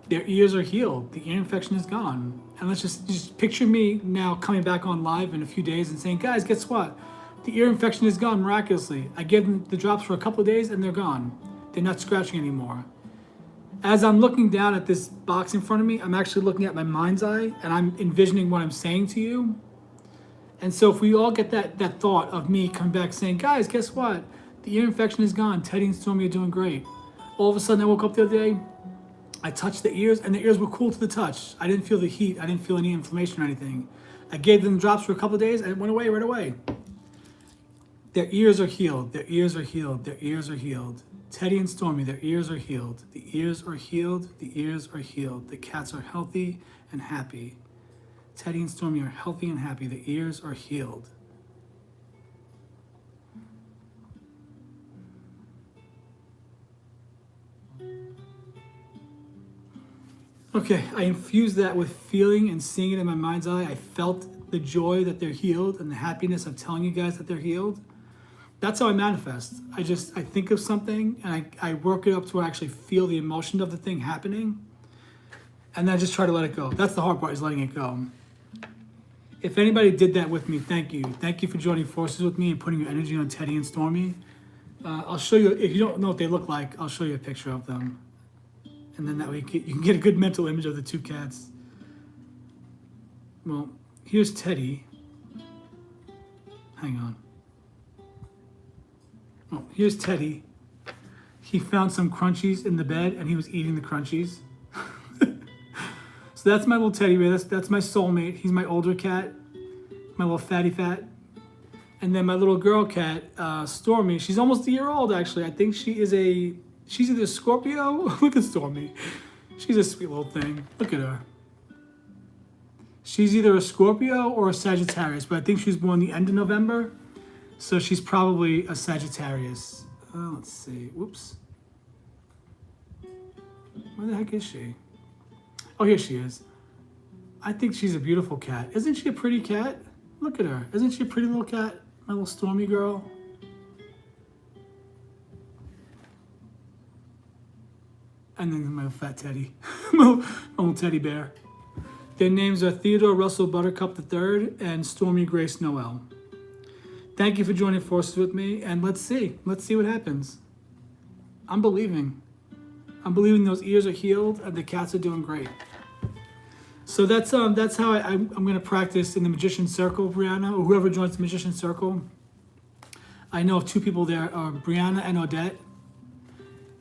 their ears are healed, the ear infection is gone. And let's just picture me now coming back on live in a few days and saying, guys, guess what? The ear infection is gone miraculously. I gave them the drops for a couple of days and they're gone. They're not scratching anymore. As I'm looking down at this box in front of me, I'm actually looking at my mind's eye and I'm envisioning what I'm saying to you. And so if we all get that thought of me coming back saying, guys, guess what? The ear infection is gone. Teddy and Stormy are doing great. All of a sudden I woke up the other day, I touched the ears and the ears were cool to the touch. I didn't feel the heat. I didn't feel any inflammation or anything. I gave them drops for a couple of days and it went away right away. Their ears are healed. Their ears are healed. Their ears are healed. Teddy and Stormy, their ears are healed. The ears are healed. The ears are healed. The cats are healthy and happy. Teddy and Stormy are healthy and happy. The ears are healed. Okay, I infused that with feeling and seeing it in my mind's eye. I felt the joy that they're healed and the happiness of telling you guys that they're healed. That's how I manifest. I think of something and I work it up to where I actually feel the emotion of the thing happening. And then I just try to let it go. That's the hard part, is letting it go. If anybody did that with me, thank you. Thank you for joining forces with me and putting your energy on Teddy and Stormy. I'll show you, if you don't know what they look like, I'll show you a picture of them. And then that way you can get a good mental image of the 2 cats. Well, here's Teddy. Hang on. Oh, here's Teddy. He found some crunchies in the bed and he was eating the crunchies. So that's my little teddy bear. That's my soulmate. He's my older cat, my little fatty fat. And then my little girl cat, Stormy. She's almost a year old, actually. I think she's either a Scorpio. Look at Stormy. She's a sweet little thing. Look at her. She's either a Scorpio or a Sagittarius, but I think she was born the end of November. So she's probably a Sagittarius. Let's see. Whoops. Where the heck is she? Oh, here she is. I think she's a beautiful cat. Isn't she a pretty cat? Look at her. Isn't she a pretty little cat? My little Stormy girl. And then my fat teddy. my little teddy bear. Their names are Theodore Russell Buttercup III and Stormy Grace Noel. Thank you for joining forces with me, and let's see what happens. I'm believing those ears are healed and the cats are doing great. So that's how I'm going to practice in the Magician Circle, Brianna, or whoever joins the Magician Circle. I know of 2 people there, Brianna and Odette,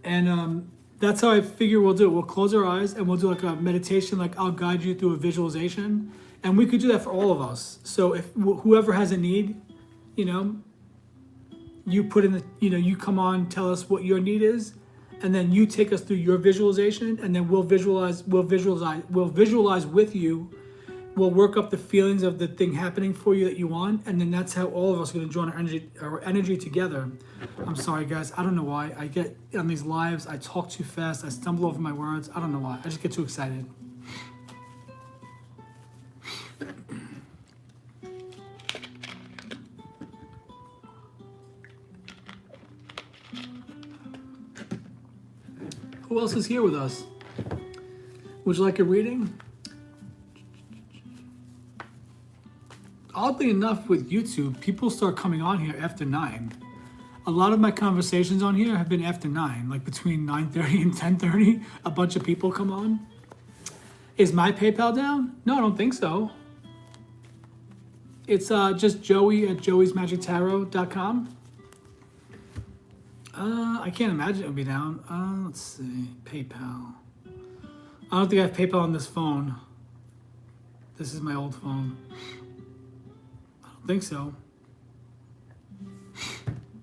and that's how I figure we'll do it. We'll close our eyes and we'll do like a meditation, like I'll guide you through a visualization, and we could do that for all of us. So if whoever has a need, you know, you put in the, you know, you come on, tell us what your need is, and then you take us through your visualization, and then we'll visualize with you. We'll work up the feelings of the thing happening for you that you want, and then that's how all of us are going to join our energy together. I'm sorry, guys. I don't know why. I get on these lives, I talk too fast. I stumble over my words. I don't know why. I just get too excited. Who else is here with us? Would you like a reading? Oddly enough, with YouTube, people start coming on here after 9. A lot of my conversations on here have been after 9, like between 9:30 and 10:30. A bunch of people come on. Is my PayPal down? No, I don't think so. It's just Joey at joeysmagictarot.com. I can't imagine it would be down. Let's see. PayPal. I don't think I have PayPal on this phone. This is my old phone. I don't think so.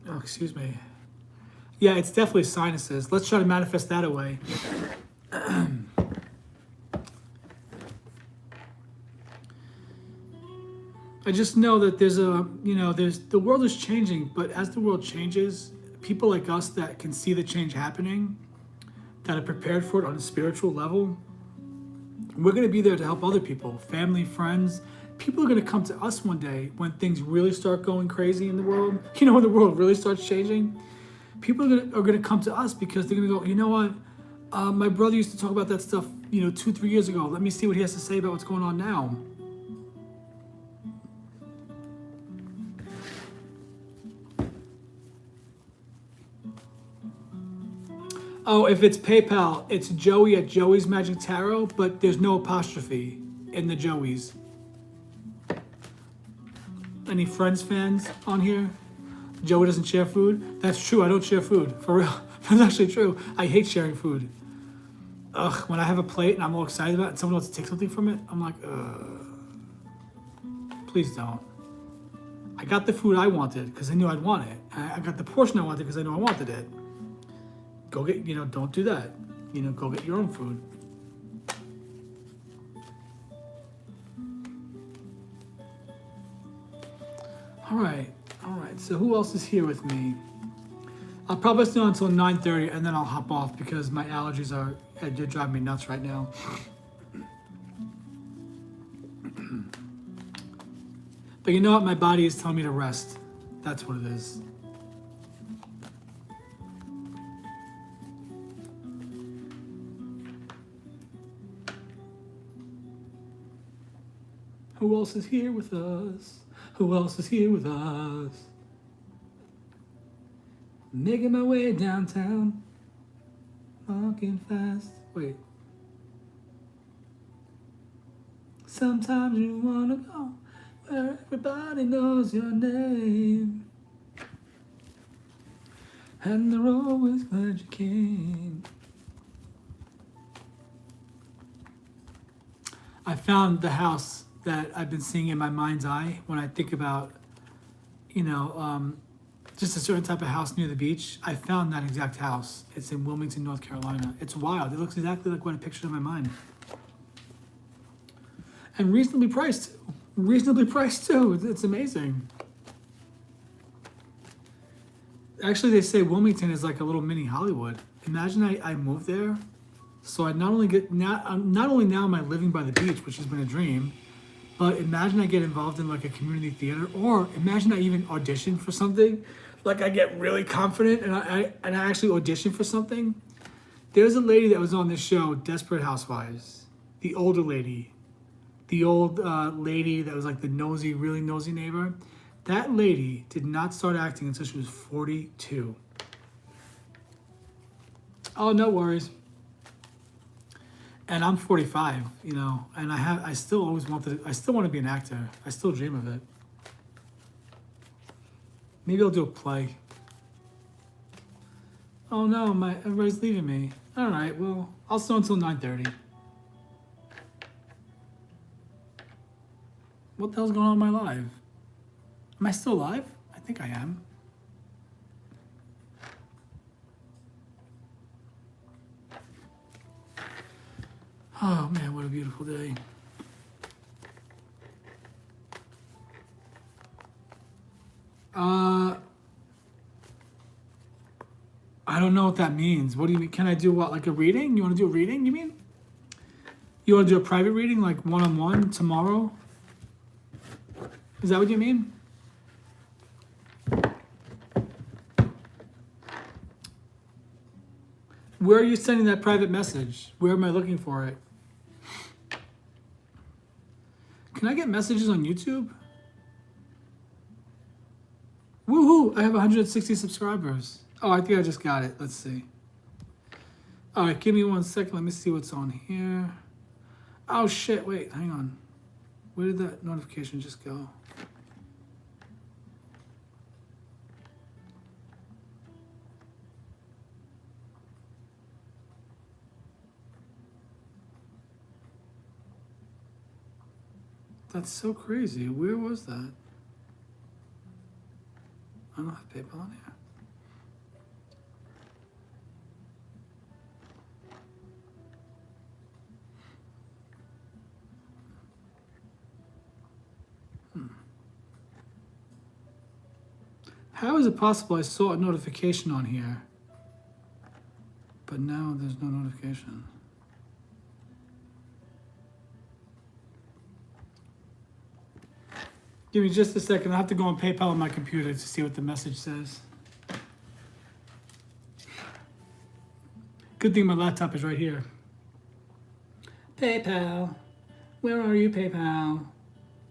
Oh, excuse me. Yeah, it's definitely sinuses. Let's try to manifest that away. I just know that there's the world is changing, but as the world changes, people like us that can see the change happening, that are prepared for it on a spiritual level, we're going to be there to help other people, family, friends. People are going to come to us one day when things really start going crazy in the world. You know, when the world really starts changing, people are going to come to us because they're going to go, you know what? My brother used to talk about that stuff, 2-3 years ago. Let me see what he has to say about what's going on now. Oh, if it's PayPal, it's Joey at Joey's Magic Tarot, but there's no apostrophe in the Joey's. Any Friends fans on here? Joey doesn't share food? That's true, I don't share food, for real. That's actually true. I hate sharing food. Ugh, when I have a plate and I'm all excited about it and someone wants to take something from it, I'm like, please don't. I got the food I wanted because I knew I'd want it. I got the portion I wanted because I knew I wanted it. Go get, don't do that. Go get your own food. All right. So who else is here with me? I'll probably stay on until 9:30 and then I'll hop off because my allergies they're driving me nuts right now. But you know what? My body is telling me to rest. That's what it is. Who else is here with us? Who else is here with us? Making my way downtown, walking fast. Wait. Sometimes you wanna go where everybody knows your name, and they're always glad you came. I found the house that I've been seeing in my mind's eye when I think about, just a certain type of house near the beach. I found that exact house. It's in Wilmington, North Carolina. It's wild. It looks exactly like what I pictured in my mind. And reasonably priced. It's amazing. Actually, they say Wilmington is like a little mini Hollywood. Imagine I moved there. So I not only now am I living by the beach, which has been a dream, but imagine I get involved in like a community theater, or imagine I even audition for something. Like I get really confident and I actually audition for something. There's a lady that was on this show, Desperate Housewives. The older lady. The old lady that was like the really nosy neighbor. That lady did not start acting until she was 42. Oh, no worries. And I'm 45, and I still want to be an actor. I still dream of it. Maybe I'll do a play. Oh no, everybody's leaving me. All right, well, I'll stay until 9:30. What the hell's going on in my life? Am I still alive? I think I am. Oh man, what a beautiful day. I don't know what that means. What do you mean? Can I do what? Like a reading? You want to do a reading, you mean? You want to do a private reading, like one-on-one tomorrow? Is that what you mean? Where are you sending that private message? Where am I looking for it? Can I get messages on YouTube? Woohoo! I have 160 subscribers. Oh, I think I just got it. Let's see. All right, give me 1 second. Let me see what's on here. Oh shit! Wait, hang on. Where did that notification just go? That's so crazy. Where was that? I don't have PayPal on here. How is it possible I saw a notification on here, but now there's no notification? Give me just a second. I have to go on PayPal on my computer to see what the message says. Good thing my laptop is right here. PayPal. Where are you, PayPal?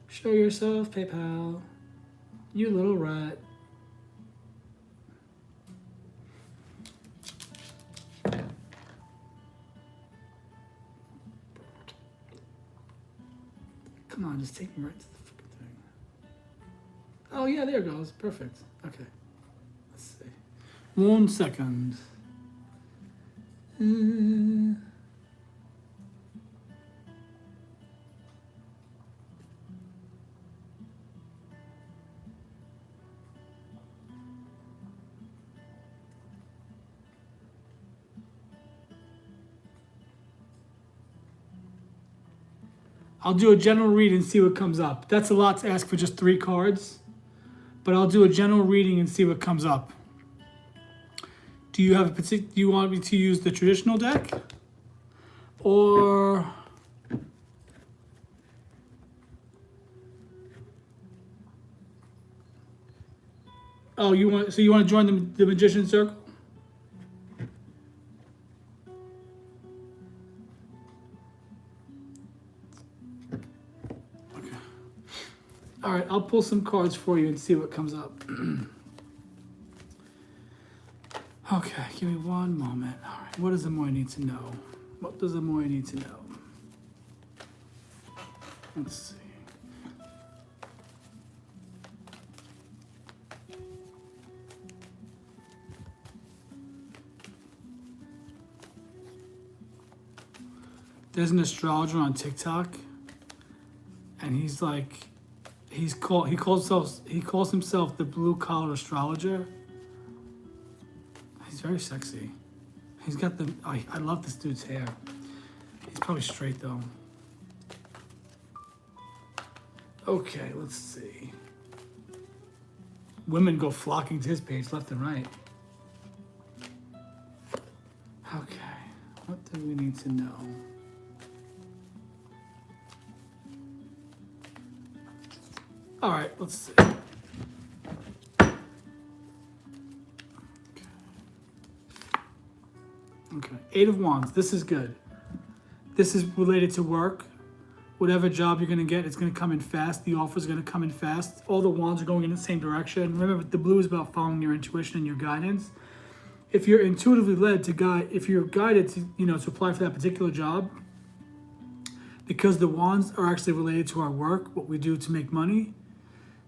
Show yourself, PayPal. You little rat. Come on, just take me right to the freaking thing. Oh yeah, there it goes. Perfect. Okay. Let's see. 1 second. I'll do a general read and see what comes up. That's a lot to ask for just 3 cards, but I'll do a general reading and see what comes up. Do you have a particular? Do you want me to use the traditional deck, or oh, you want? So you want to join the Magician Circle? All right, I'll pull some cards for you and see what comes up. Okay, give me 1 moment. All right, what does the Moy need to know? What does the Moy need to know? Let's see. There's an astrologer on TikTok, and he's like, he calls himself the blue collar astrologer. He's very sexy. He's got the, I love this dude's hair. He's probably straight though. Okay, let's see. Women go flocking to his page left and right. Okay, what do we need to know? All right, let's see. Okay, 8 of Wands. This is good. This is related to work. Whatever job you're going to get, it's going to come in fast. The offer is going to come in fast. All the wands are going in the same direction. Remember, the blue is about following your intuition and your guidance. If you're intuitively led to guide, if you're guided to, to apply for that particular job, because the wands are actually related to our work, what we do to make money,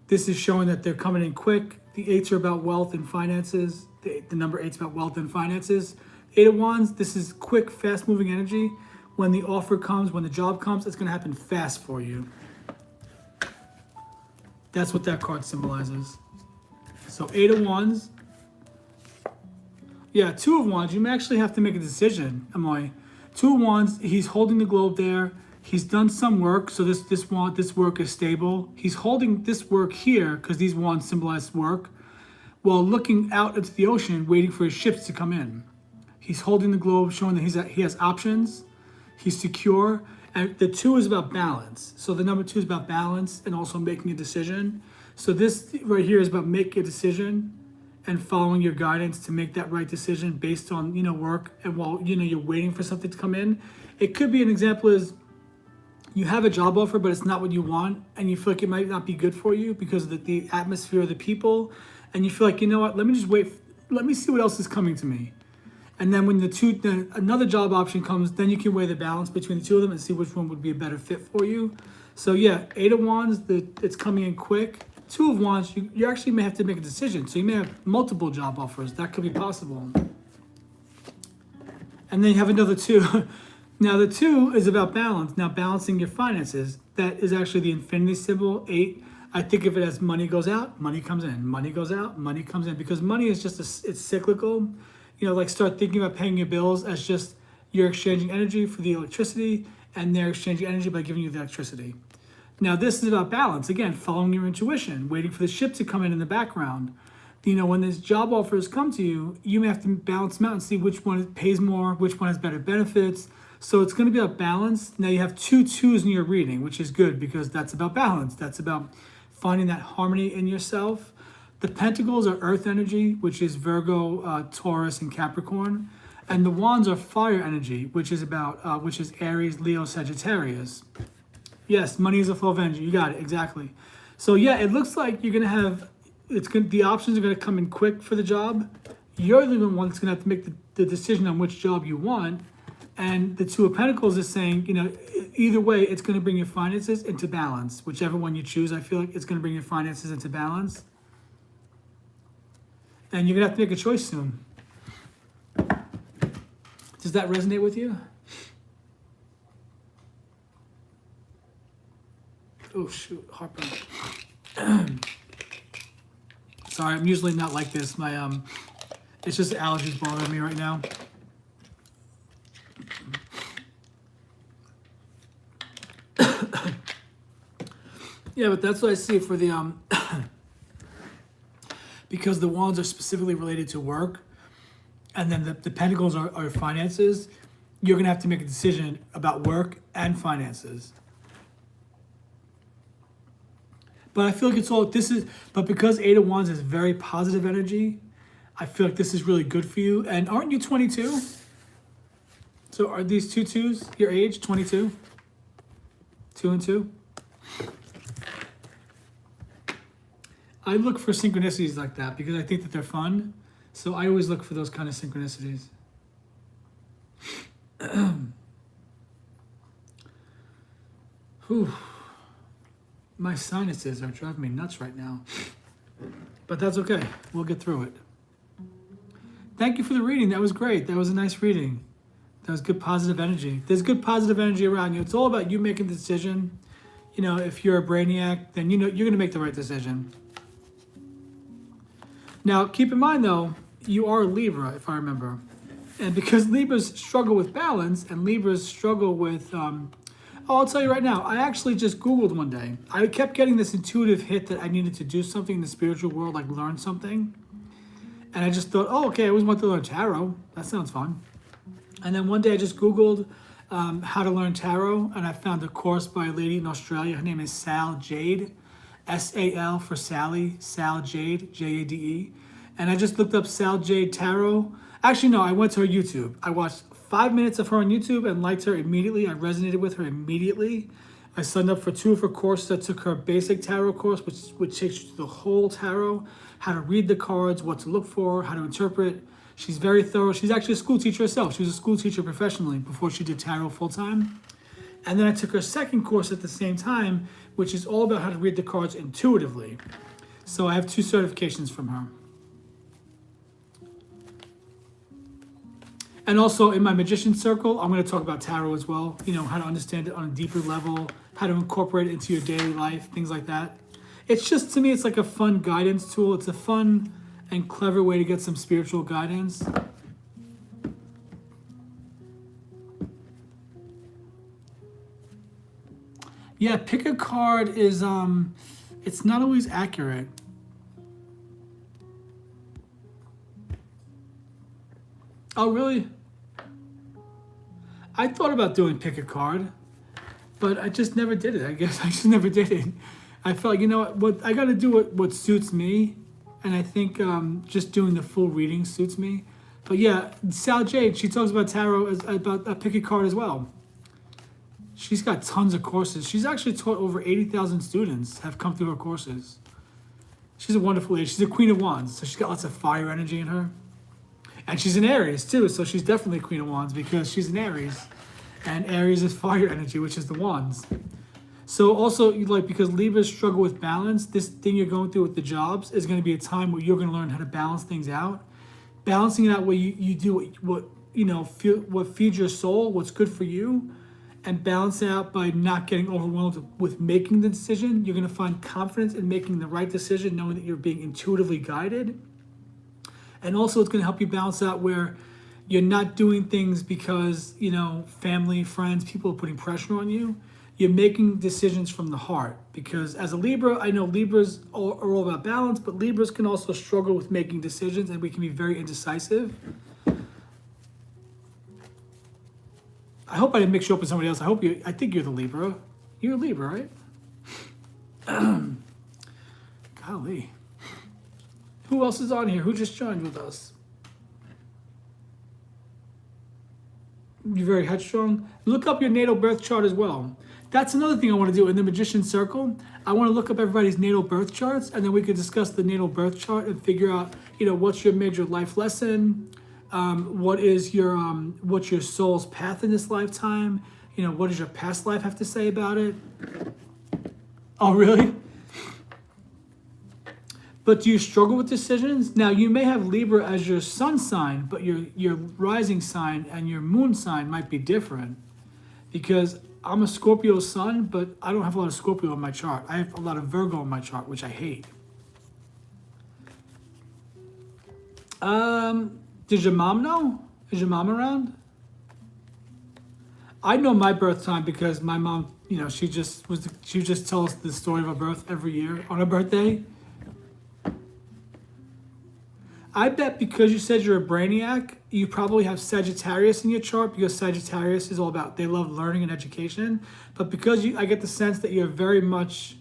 this is showing that they're coming in quick. The 8s are about wealth and finances. The number 8 is about wealth and finances. 8 of Wands, this is quick, fast-moving energy. When the offer comes, when the job comes, it's going to happen fast for you. That's what that card symbolizes. So 8 of Wands. Yeah, 2 of Wands, you may actually have to make a decision, Amoy. 2 of Wands, he's holding the globe there. He's done some work, so this work is stable. He's holding this work here because these wands symbolize work, while looking out into the ocean, waiting for his ships to come in. He's holding the globe, showing that he has options. He's secure, and the 2 is about balance. So the number 2 is about balance and also making a decision. So this right here is about making a decision and following your guidance to make that right decision based on work, and while you're waiting for something to come in. It could be an example is, you have a job offer, but it's not what you want, and you feel like it might not be good for you because of the atmosphere of the people, and you feel like, you know what, let me just wait, let me see what else is coming to me. And then when another job option comes, then you can weigh the balance between the two of them and see which one would be a better fit for you. So yeah, 8 of Wands, it's coming in quick. 2 of Wands, you actually may have to make a decision. So you may have multiple job offers. That could be possible. And then you have another 2. Now the 2 is about balance. Now balancing your finances. That is actually the infinity symbol, 8. I think of it as money goes out, money comes in. Money goes out, money comes in. Because money is just, it's cyclical. You know, like start thinking about paying your bills as just you're exchanging energy for the electricity, and they're exchanging energy by giving you the electricity. Now this is about balance. Again, following your intuition, waiting for the ship to come in the background. You know, when these job offers come to you, you may have to balance them out and see which one pays more, which one has better benefits. So it's going to be about balance. Now you have 2 2s in your reading, which is good because that's about balance. That's about finding that harmony in yourself. The Pentacles are earth energy, which is Virgo, Taurus, and Capricorn. And the Wands are fire energy, which is Aries, Leo, Sagittarius. Yes, money is a flow of energy. You got it, exactly. So yeah, it looks like you're going to have, the options are going to come in quick for the job. You're the one that's going to have to make the decision on which job you want. And the 2 of Pentacles is saying, you know, either way, it's going to bring your finances into balance. Whichever one you choose, I feel like it's going to bring your finances into balance. And you're going to have to make a choice soon. Does that resonate with you? Oh, shoot, heartburn. Sorry, I'm usually not like this. It's just allergies bothering me right now. Yeah, but that's what I see for the because the Wands are specifically related to work, and then the Pentacles are finances. You're gonna have to make a decision about work and finances. But I feel like but because 8 of Wands is very positive energy, I feel like this is really good for you. And aren't you 22? So are these 2 2s your age, 22? 2 and 2? I look for synchronicities like that because I think that they're fun. So I always look for those kind of synchronicities. Whew. My sinuses are driving me nuts right now. But that's okay. We'll get through it. Thank you for the reading. That was great. That was a nice reading. That was good positive energy. There's good positive energy around you. It's all about you making the decision. You know, if you're a brainiac, then you know you're going to make the right decision. Now, keep in mind, though, you are a Libra, if I remember. And because Libras struggle with balance and Libras struggle with... I'll tell you right now, I actually just Googled one day. I kept getting this intuitive hit that I needed to do something in the spiritual world, like learn something. And I just thought, oh, okay, I always want to learn tarot. That sounds fun. And then one day I just Googled how to learn tarot, and I found a course by a lady in Australia. Her name is Sal Jade. S-A-L for Sally, Sal Jade, J-A-D-E. And I just looked up Sal Jade Tarot. Actually, no, I went to her YouTube. I watched 5 minutes of her on YouTube and liked her immediately. I resonated with her immediately. I signed up for 2 of her courses. I took her basic tarot course, which takes you through the whole tarot, how to read the cards, what to look for, how to interpret. She's very thorough. She's actually a school teacher herself. She was a school teacher professionally before she did tarot full-time. And then I took her second course at the same time, which is all about how to read the cards intuitively. So I have 2 certifications from her. And also in my magician circle, I'm going to talk about tarot as well. You know, how to understand it on a deeper level, how to incorporate it into your daily life, things like that. It's just, to me, it's like a fun guidance tool. It's a fun and clever way to get some spiritual guidance. Yeah, pick a card is, it's not always accurate. Oh, really? I thought about doing pick a card, but I just never did it. I guess I just never did it. I felt, you know what I got to do what suits me, and I think just doing the full reading suits me. But yeah, Sal Jade, she talks about tarot as about a pick a card as well. She's got tons of courses. She's actually taught over 80,000 students have come through her courses. She's a wonderful lady. She's a Queen of Wands, so she's got lots of fire energy in her. And she's an Aries too, so she's definitely a Queen of Wands because she's an Aries. And Aries is fire energy, which is the Wands. So also, like, because Libras struggle with balance, this thing you're going through with the jobs is going to be a time where you're going to learn how to balance things out. Balancing it out where you do what what feeds your soul, what's good for you, and balance it out by not getting overwhelmed with making the decision. You're going to find confidence in making the right decision, knowing that you're being intuitively guided. And also it's going to help you balance out where you're not doing things because, family, friends, people are putting pressure on you. You're making decisions from the heart. Because as a Libra, I know Libras are all about balance, but Libras can also struggle with making decisions, and we can be very indecisive. I hope I didn't mix you up with somebody else. I think you're the Libra. You're a Libra, right? Golly. Who else is on here? Who just joined with us? You're very headstrong. Look up your natal birth chart as well. That's another thing I want to do in the Magician Circle. I want to look up everybody's natal birth charts, and then we could discuss the natal birth chart and figure out, what's your major life lesson, what's your soul's path in this lifetime, what does your past life have to say about it? Oh, really? But do you struggle with decisions? Now, you may have Libra as your sun sign, but your rising sign and your moon sign might be different. Because I'm a Scorpio sun, but I don't have a lot of Scorpio in my chart. I have a lot of Virgo in my chart, which I hate. Does your mom know? Is your mom around? I know my birth time because my mom, she just tell us the story of her birth every year on her birthday. I bet because you said you're a brainiac, you probably have Sagittarius in your chart, because Sagittarius is all about, they love learning and education. But because I get the sense that you're very much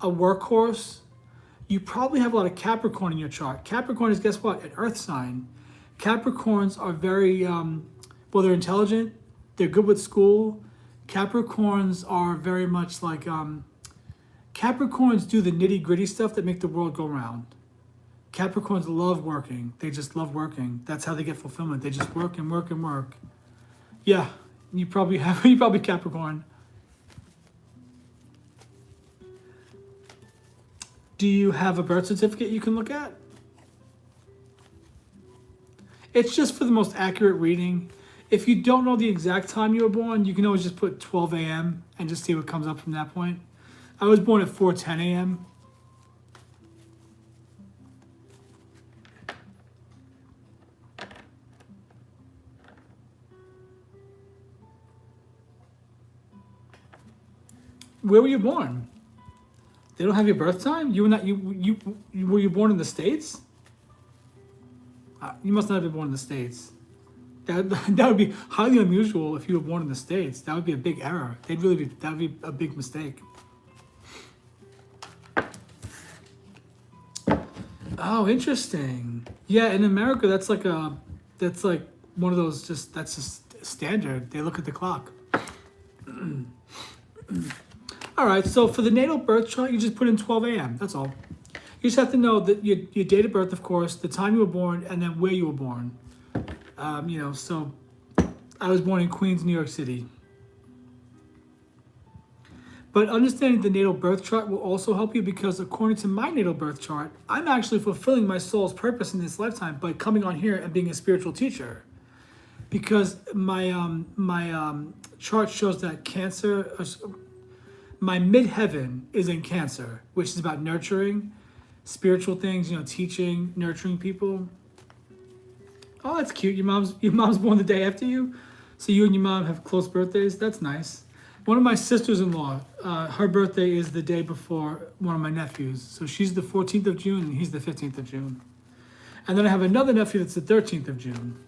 a workhorse, you probably have a lot of Capricorn in your chart. Capricorn is, guess what? An earth sign. Capricorns are very, they're intelligent. They're good with school. Capricorns are very much like, Capricorns do the nitty gritty stuff that make the world go round. Capricorns love working. They just love working. That's how they get fulfillment. They just work and work and work. Yeah, you probably Capricorn. Do you have a birth certificate you can look at? It's just for the most accurate reading. If you don't know the exact time you were born, you can always just put 12 a.m. and just see what comes up from that point. I was born at 4:10 a.m. Where were you born? They don't have your birth time? Were you born in the States? You must not have been born in the States. That would be highly unusual if you were born in the States. That would be a big error. That would be a big mistake. Oh, interesting. Yeah, in America, that's like one of those, that's just standard. They look at the clock. All right, so for the natal birth chart, you just put in 12 a.m. That's all. You just have to know that your date of birth, of course, the time you were born, and then where you were born. So I was born in Queens, New York City. But understanding the natal birth chart will also help you, because according to my natal birth chart, I'm actually fulfilling my soul's purpose in this lifetime by coming on here and being a spiritual teacher. Because my chart shows that Cancer, my midheaven is in Cancer, which is about nurturing, spiritual things, teaching, nurturing people. Oh, that's cute. Your mom's born the day after you, so you and your mom have close birthdays. That's nice. One of my sisters-in-law, her birthday is the day before one of my nephews. So she's the 14th of June and he's the 15th of June. And then I have another nephew that's the 13th of June.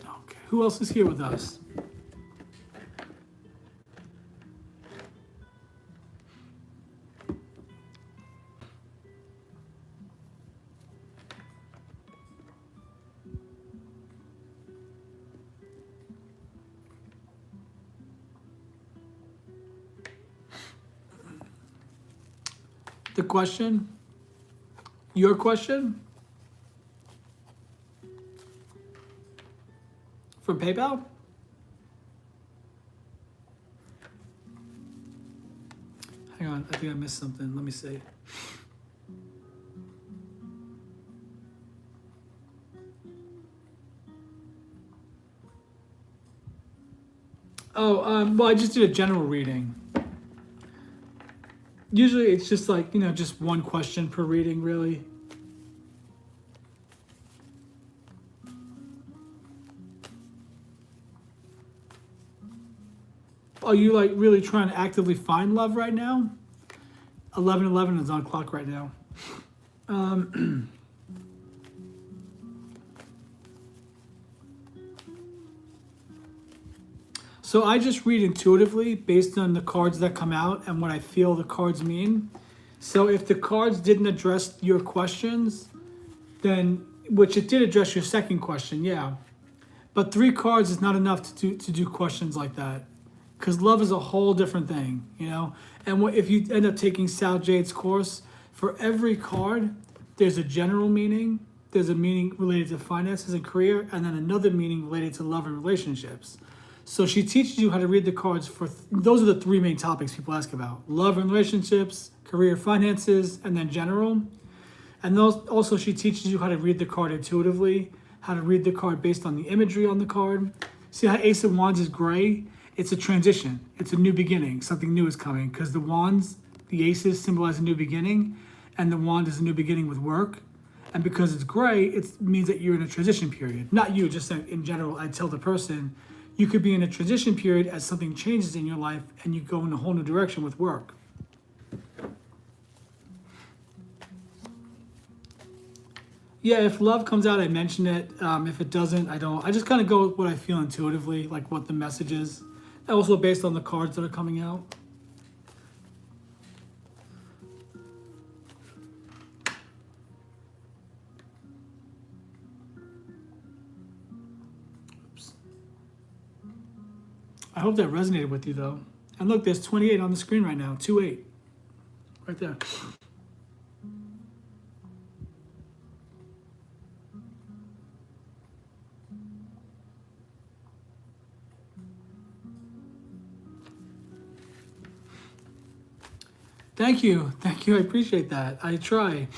Okay, who else is here with us? The question? Your question? From PayPal? Hang on, I think I missed something. Let me see. Oh, well, I just did a general reading. Usually it's just like, just one question per reading, really. Are you like really trying to actively find love right now? 11:11 is on clock right now. So I just read intuitively based on the cards that come out and what I feel the cards mean. So if the cards didn't address your questions, then, which it did address your second question, yeah. But 3 cards is not enough to do questions like that. Because love is a whole different thing, And if you end up taking Sal Jade's course, for every card, there's a general meaning, there's a meaning related to finances and career, and then another meaning related to love and relationships. So she teaches you how to read the cards for, those are the 3 main topics people ask about: love and relationships, career, finances, and then general. And those also, she teaches you how to read the card intuitively, how to read the card based on the imagery on the card. See how Ace of Wands is gray? It's a transition. It's a new beginning. Something new is coming, because the wands, the aces symbolize a new beginning, and the wand is a new beginning with work. And because it's gray, it means that you're in a transition period. Not you, just in general. I tell the person, you could be in a transition period as something changes in your life and you go in a whole new direction with work. Yeah, if love comes out, I mention it. If it doesn't, I don't. I just kind of go with what I feel intuitively, like what the message is. Also based on the cards that are coming out. Oops. I hope that resonated with you, though. And look, there's 28 on the screen right now. 28. Right there. Thank you. Thank you. I appreciate that. I try.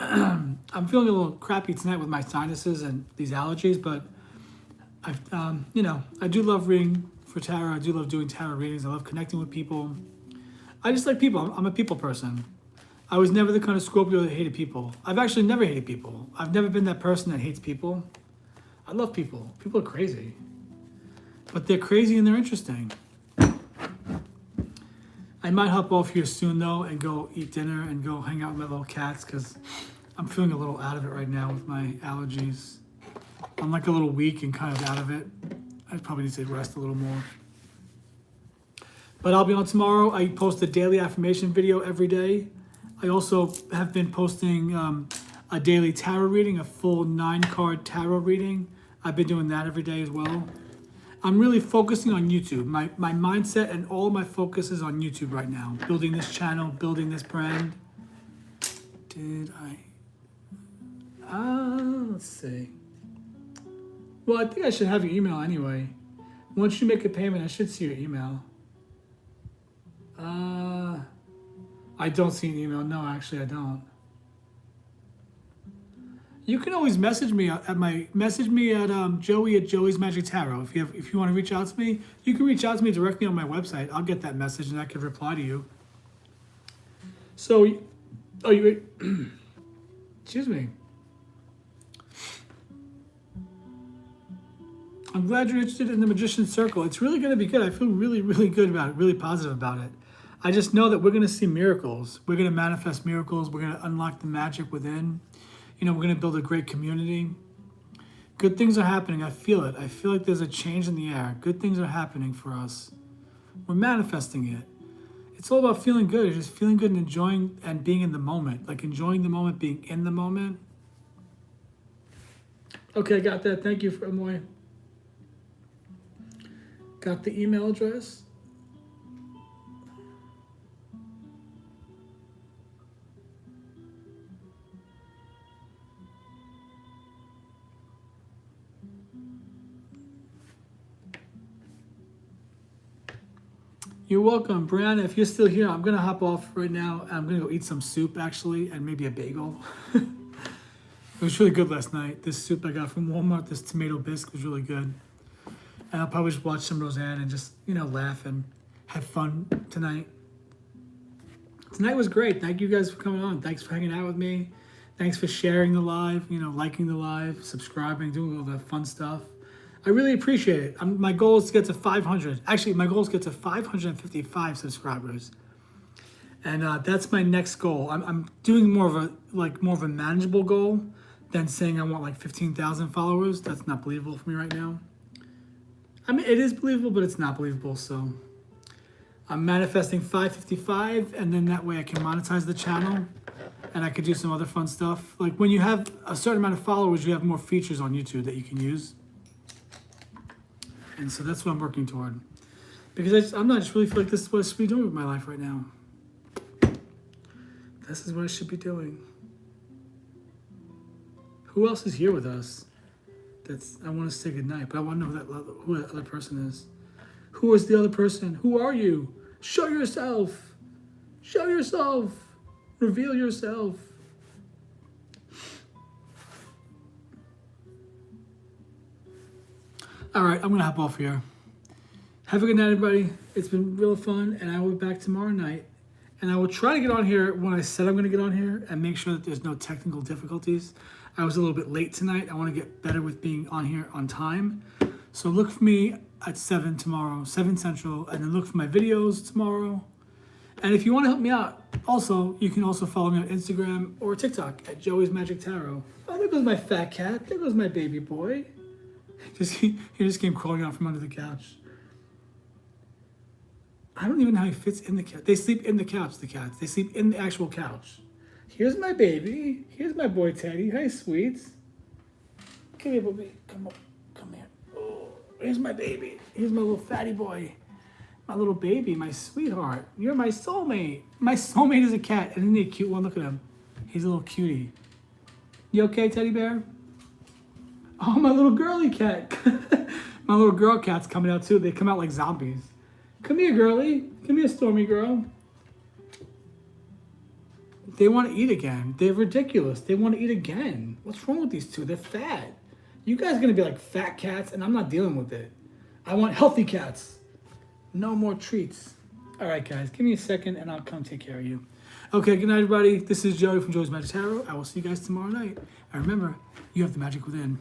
I'm feeling a little crappy tonight with my sinuses and these allergies, but I do love reading for tarot. I do love doing tarot readings. I love connecting with people. I just like people. I'm a people person. I was never the kind of Scorpio that hated people. I've actually never hated people. I've never been that person that hates people. I love people. People are crazy. But they're crazy and they're interesting. I might hop off here soon, though, and go eat dinner and go hang out with my little cats, because I'm feeling a little out of it right now with my allergies. I'm like a little weak and kind of out of it. I probably need to rest a little more. But I'll be on tomorrow. I post a daily affirmation video every day. I also have been posting a daily tarot reading, a full 9-card tarot reading. I've been doing that every day as well. I'm really focusing on YouTube. My mindset and all my focus is on YouTube right now. Building this channel, building this brand. Let's see. Well, I think I should have your email anyway. Once you make a payment, I should see your email. I don't see an email. No, actually, I don't. You can always message me at Joey at joeysmagictarot. If you want to reach out to me, you can reach out to me directly on my website. I'll get that message and I can reply to you. So, excuse me. I'm glad you're interested in the Magician's Circle. It's really going to be good. I feel really, really good about it, really positive about it. I just know that we're going to see miracles. We're going to manifest miracles. We're going to unlock the magic within. We're going to build a great community. Good things are happening. I feel it. I feel like there's a change in the air. Good things are happening for us. We're manifesting it. It's all about feeling good. It's just feeling good and enjoying and being in the moment. Like enjoying the moment, being in the moment. Okay, got that. Thank you, Moy. Got the email address. You're welcome. Brianna, if you're still here, I'm going to hop off right now. I'm going to go eat some soup, actually, and maybe a bagel. It was really good last night. This soup I got from Walmart, this tomato bisque was really good. And I'll probably just watch some Roseanne and just, laugh and have fun tonight. Tonight was great. Thank you guys for coming on. Thanks for hanging out with me. Thanks for sharing the live, liking the live, subscribing, doing all that fun stuff. I really appreciate it. My goal is to get to 500. Actually, my goal is to get to 555 subscribers. And that's my next goal. I'm doing more of a manageable goal than saying I want like 15,000 followers. That's not believable for me right now. I mean, it is believable, but it's not believable. So I'm manifesting 555, and then that way I can monetize the channel, and I could do some other fun stuff. Like when you have a certain amount of followers, you have more features on YouTube that you can use. And so that's what I'm working toward. Because I'm not just really feel like this is what I should be doing with my life right now. This is what I should be doing. Who else is here with us? I want to say goodnight, but I want to know who that other person is. Who is the other person? Who are you? Show yourself. Show yourself. Reveal yourself. All right, I'm going to hop off here. Have a good night, everybody. It's been real fun, and I will be back tomorrow night. And I will try to get on here when I said I'm going to get on here and make sure that there's no technical difficulties. I was a little bit late tonight. I want to get better with being on here on time. So look for me at 7 tomorrow, 7 Central, and then look for my videos tomorrow. And if you want to help me out, also, you can also follow me on Instagram or TikTok at joeysmagictarot. Oh, there goes my fat cat. There goes my baby boy. He just came crawling out from under the couch. I don't even know how he fits in the couch. They sleep in the couch, the cats. They sleep in the actual couch. Here's my baby. Here's my boy Teddy. Hi, sweets. Come here, baby. Come on. Come here. Oh, here's my baby. Here's my little fatty boy. My little baby, my sweetheart. You're my soulmate. My soulmate is a cat. Isn't he a cute one? Look at him. He's a little cutie. You okay, teddy bear? Oh, my little girly cat. My little girl cat's coming out too. They come out like zombies. Come here, girly. Come here, Stormy girl. They want to eat again. They're ridiculous. They want to eat again. What's wrong with these two? They're fat. You guys are going to be like fat cats, and I'm not dealing with it. I want healthy cats. No more treats. All right, guys. Give me a second, and I'll come take care of you. Okay, good night, everybody. This is Joey from Joey's Magic Tarot. I will see you guys tomorrow night. And remember, you have the magic within.